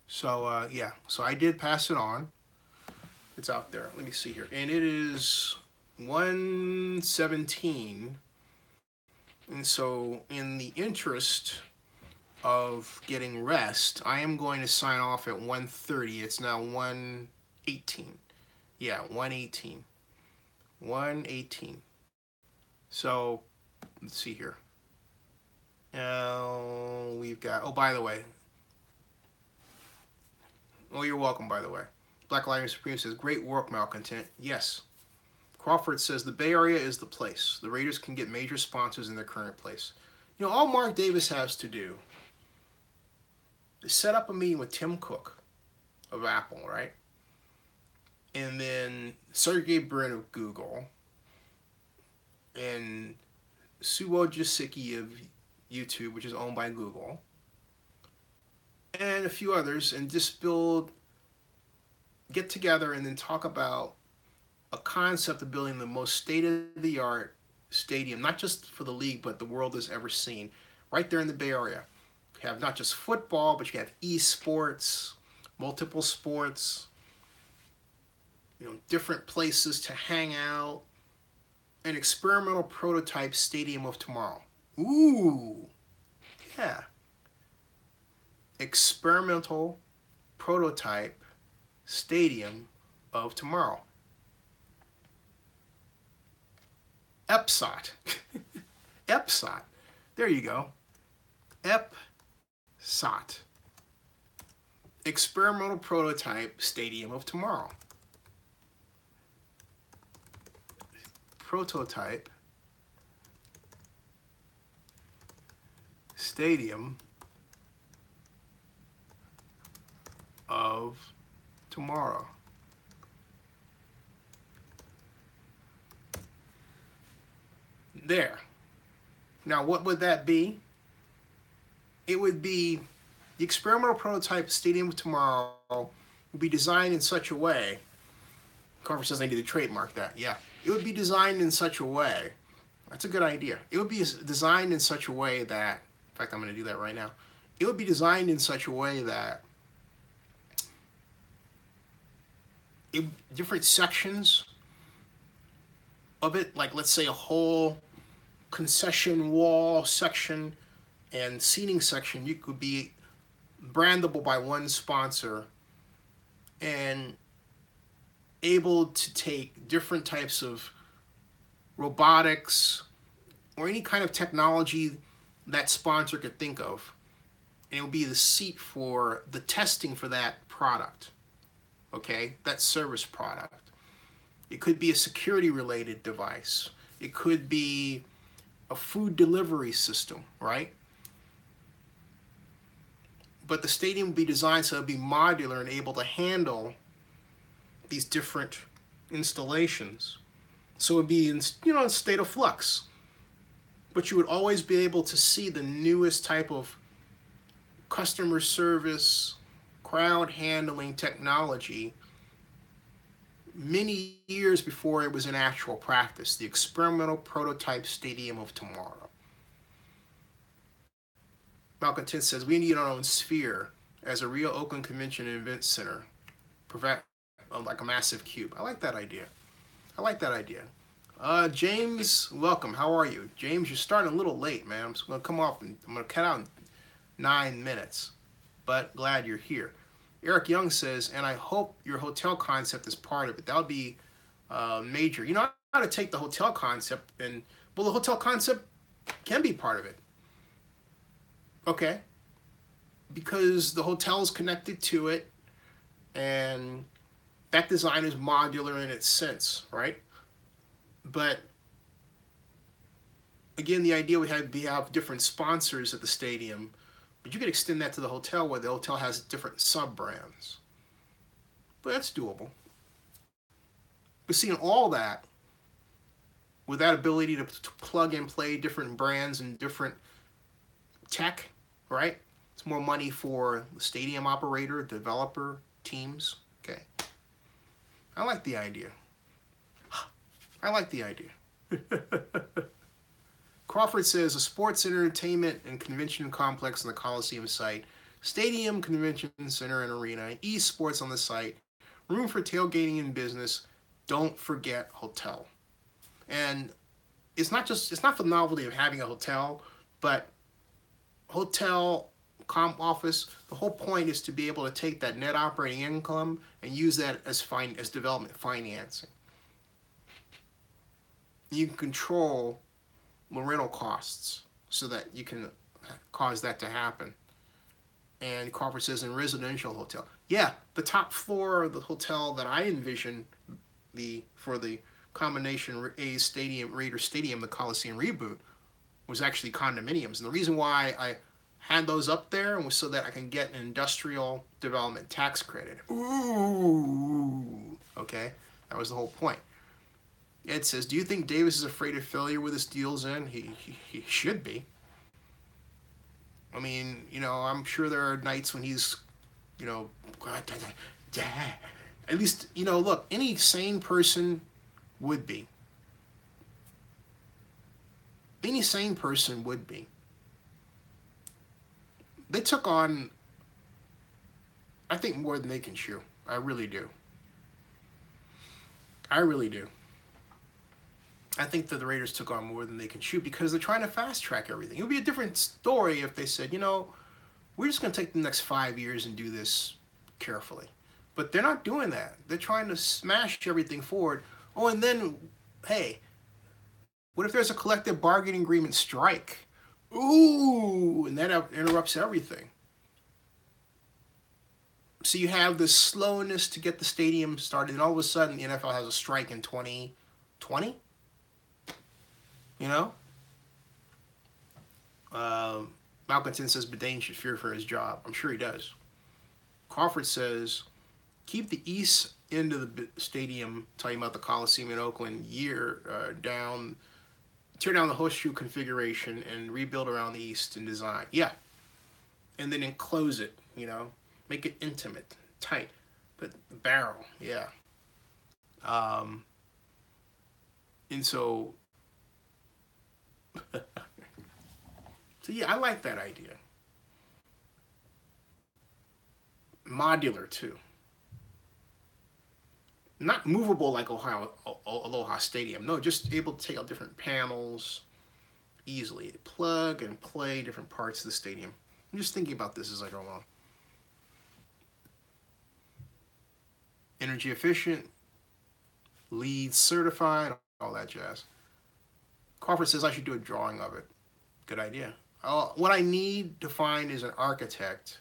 So, yeah. So I did pass it on. It's out there. Let me see here. And it is 1:17. And so, in the interest of getting rest, I am going to sign off at 1:30. It's now 1:18. Yeah, 1:18. 1:18. So, let's see here. Now, we've got, oh, by the way. Oh, you're welcome, by the way. Black Lion Supreme says, great work, Malcontent. Yes. Crawford says, the Bay Area is the place. The Raiders can get major sponsors in their current place. All Mark Davis has to do is set up a meeting with Tim Cook of Apple, right? And then Sergey Brin of Google and Subo Jasicki of YouTube, which is owned by Google, and a few others, and just get together and then talk about a concept of building the most state-of-the-art stadium, not just for the league, but the world has ever seen, right there in the Bay Area. You have not just football, but you have esports, multiple sports, different places to hang out, an experimental prototype stadium of tomorrow. Ooh, yeah. Experimental prototype stadium of tomorrow. EPSOT. EPSOT. There you go. EPSOT. Experimental prototype stadium of tomorrow. Prototype stadium of tomorrow. There. Now, what would that be? it would be the experimental prototype Stadium of Tomorrow would be designed in such a way. Conference says I need to trademark that. Yeah, it would be designed in such a way. That's a good idea. It would be designed in such a way that, in fact, I'm going to do that right now. It would be designed in such a way that different sections of it, like let's say a whole concession wall section and seating section, you could be brandable by one sponsor and able to take different types of robotics or any kind of technology that sponsor could think of, and it will be the seat for the testing for that product, okay, that service product. It could be a security related device. It could be a food delivery system, right? But the stadium will be designed so it'll be modular and able to handle these different installations. So it would be in, a state of flux. But you would always be able to see the newest type of customer service, crowd handling technology many years before it was in actual practice, the experimental prototype Stadium of Tomorrow. Malcontent says, we need our own sphere as a real Oakland Convention and Event Center. Prevent like a massive cube. I like that idea. I like that idea. James, welcome. How are you? James, you're starting a little late, man. I'm just going to come off and I'm going to cut out in 9 minutes. But glad you're here. Eric Young says, and I hope your hotel concept is part of it. That would be major. You know how to take the hotel concept and, well, the hotel concept can be part of it. Okay. Because the hotel is connected to it and that design is modular in its sense, right? But again, the idea we have different sponsors at the stadium, but you could extend that to the hotel where the hotel has different sub-brands. But that's doable. But seeing all that, with that ability to plug and play different brands and different tech, right? It's more money for the stadium operator, developer, teams. Okay. I like the idea. I like the idea. Crawford says a sports entertainment and convention complex on the Coliseum site, stadium, convention center, and arena, esports on the site, room for tailgating and business. Don't forget hotel. And it's not for the novelty of having a hotel, but hotel, comp office, the whole point is to be able to take that net operating income and use that as development financing. You can control the rental costs so that you can cause that to happen. And Crawford says in residential hotel. Yeah, the top floor of the hotel that I envision for the combination A's Stadium, Raiders Stadium, the Coliseum reboot, was actually condominiums. And the reason why I had those up there was so that I can get an industrial development tax credit. Ooh, okay? That was the whole point. Ed says, do you think Davis is afraid of failure with his deals in? He should be. I mean, I'm sure there are nights when he's, at least, look, any sane person would be. Any sane person would be. They took on, I think, more than they can chew. I really do. I really do. I think that the Raiders took on more than they can chew because they're trying to fast track everything. It would be a different story if they said, we're just going to take the next 5 years and do this carefully. But they're not doing that. They're trying to smash everything forward. Oh, and then, hey, what if there's a collective bargaining agreement strike? Ooh, and that interrupts everything. So you have this slowness to get the stadium started, and all of a sudden the NFL has a strike in 2020. Malcontent says Bedane should fear for his job. I'm sure he does. Crawford says, keep the east end of the stadium, talking about the Coliseum in Oakland, tear down the horseshoe configuration and rebuild around the east and design. Yeah, and then enclose it, make it intimate, tight. But barrel, yeah. Um, and so yeah, I like that idea. Modular too, not movable like Aloha Stadium. No, just able to take out different panels easily, plug and play different parts of the stadium. I'm just thinking about this as I go along. Energy efficient, LEED certified, all that jazz. Crawford says I should do a drawing of it. Good idea. What I need to find is an architect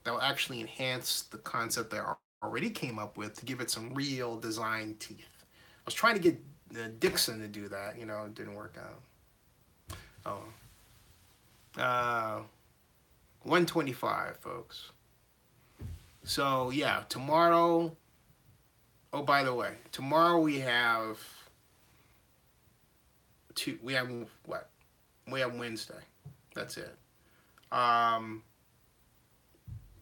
that will actually enhance the concept that I already came up with to give it some real design teeth. I was trying to get Dixon to do that, it didn't work out. Oh. 125, folks. So, yeah, tomorrow. Oh, by the way, tomorrow we have what? We have Wednesday. That's it.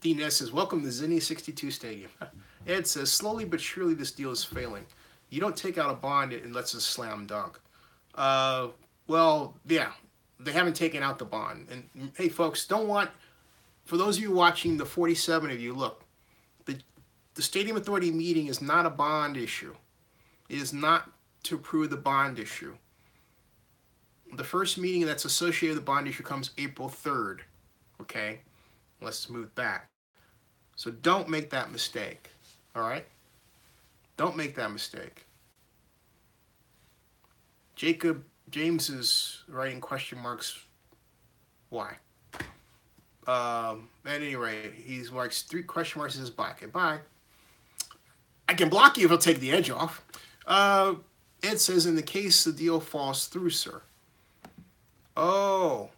Dean S says, welcome to Zinni 62 Stadium. Ed says, slowly but surely this deal is failing. You don't take out a bond unless it's a slam dunk. Well, yeah, they haven't taken out the bond. And hey, folks, for those of you watching, the 47 of you, look, the Stadium Authority meeting is not a bond issue. It is not to approve the bond issue. The first meeting that's associated with the bond issue comes April 3rd. Okay? Let's move back. So don't make that mistake. All right? Don't make that mistake. James is writing question marks. Why? At any rate, he's marks 3 question marks. He says bye. Okay, bye. I can block you if I'll take the edge off. Ed says, in the case the deal falls through, sir. Oh.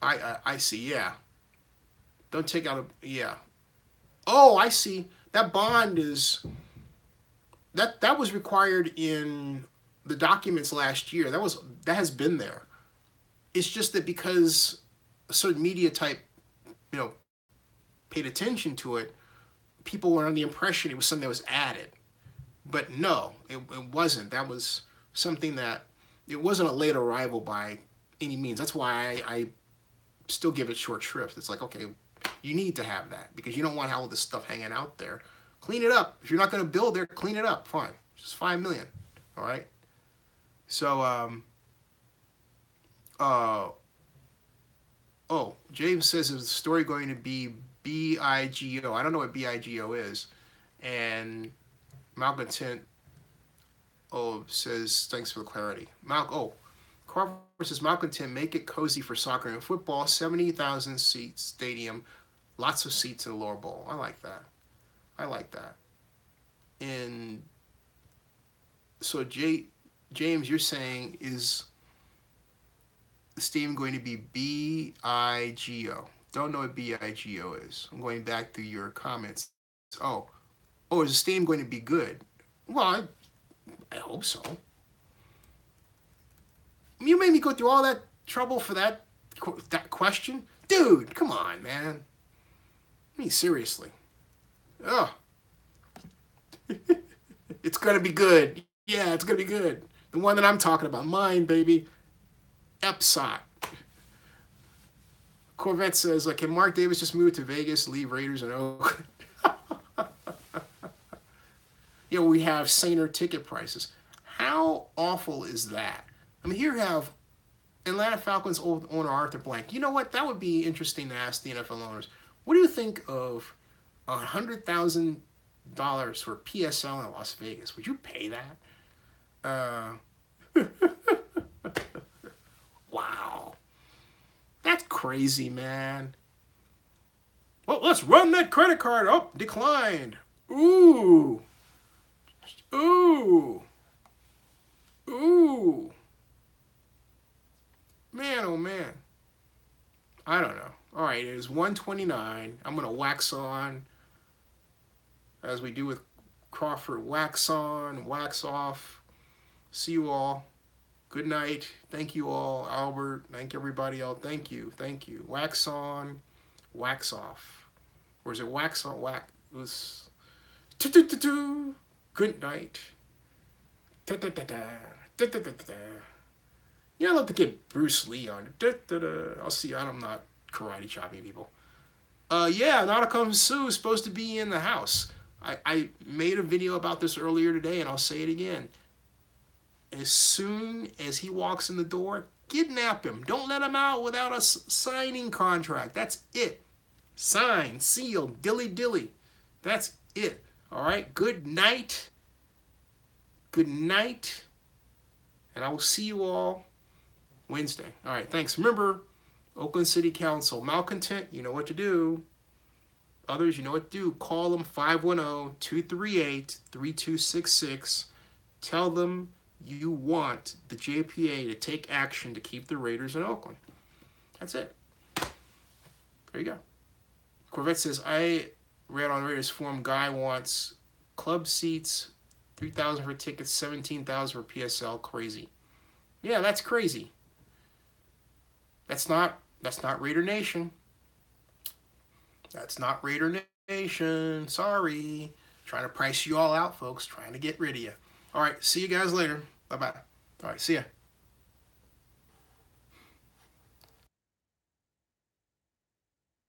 I see, yeah. Don't take out yeah. Oh, I see. That bond is, that was required in the documents last year. That has been there. It's just that because a certain media type, paid attention to it, people were under the impression it was something that was added. But no, it wasn't. That was something that, it wasn't a late arrival by any means. That's why I still give it short shrift. It's like, okay, you need to have that because you don't want all this stuff hanging out there. Clean it up. If you're not going to build there, clean it up. Fine. Just $5 million. All right. So, James says, is the story going to be BIGO? I don't know what BIGO is. And Malcontent, says, thanks for the clarity. Crawford says, Malcontent, make it cozy for soccer and football. 70,000 seat stadium. Lots of seats in the lower bowl. I like that. And so, James, you're saying, is the stadium going to be BIGO? Don't know what BIGO is. I'm going back through your comments. Oh, is the stadium going to be good? Well, I hope so. You made me go through all that trouble for that question? Dude, come on, man. I mean, seriously. Oh. It's going to be good. Yeah, it's going to be good. The one that I'm talking about. Mine, baby. Epsot. Corvette says, can Mark Davis just move to Vegas, leave Raiders and Oakland? We have saner ticket prices. How awful is that? I mean, here you have Atlanta Falcons owner Arthur Blank. You know what? That would be interesting to ask the NFL owners. What do you think of $100,000 for PSL in Las Vegas? Would you pay that? Wow. That's crazy, man. Well, let's run that credit card. Oh, declined. Ooh. Man, oh man. I don't know. All right, it is 129. I'm going to wax on, as we do with Crawford. Wax on, wax off. See you all. Good night. Thank you all. Albert, thank everybody else. Thank you. Wax on. wax off. Or is it wax on wax? It was good night. Yeah, I'd love to get Bruce Lee on it. I'll see. I'm not karate chopping people. Yeah, Nautikum Sue is supposed to be in the house. I made a video about this earlier today, and I'll say it again. As soon as he walks in the door, kidnap him. Don't let him out without a signing contract. That's it. Sign, seal, dilly dilly. That's it. All right. Good night. Good night. And I will see you all Wednesday. All right. Thanks. Remember, Oakland City Council, malcontent, you know what to do. Others, you know what to do. Call them 510-238-3266. Tell them you want the JPA to take action to keep the Raiders in Oakland. That's it. There you go. Corvette says, I read on Raiders forum, guy wants club seats, $3,000 for tickets, $17,000 for PSL. Crazy. Yeah, that's crazy. That's not Raider Nation. That's not Raider Nation. Sorry. Trying to price you all out, folks. Trying to get rid of you. All right. See you guys later. Bye-bye. All right. See ya.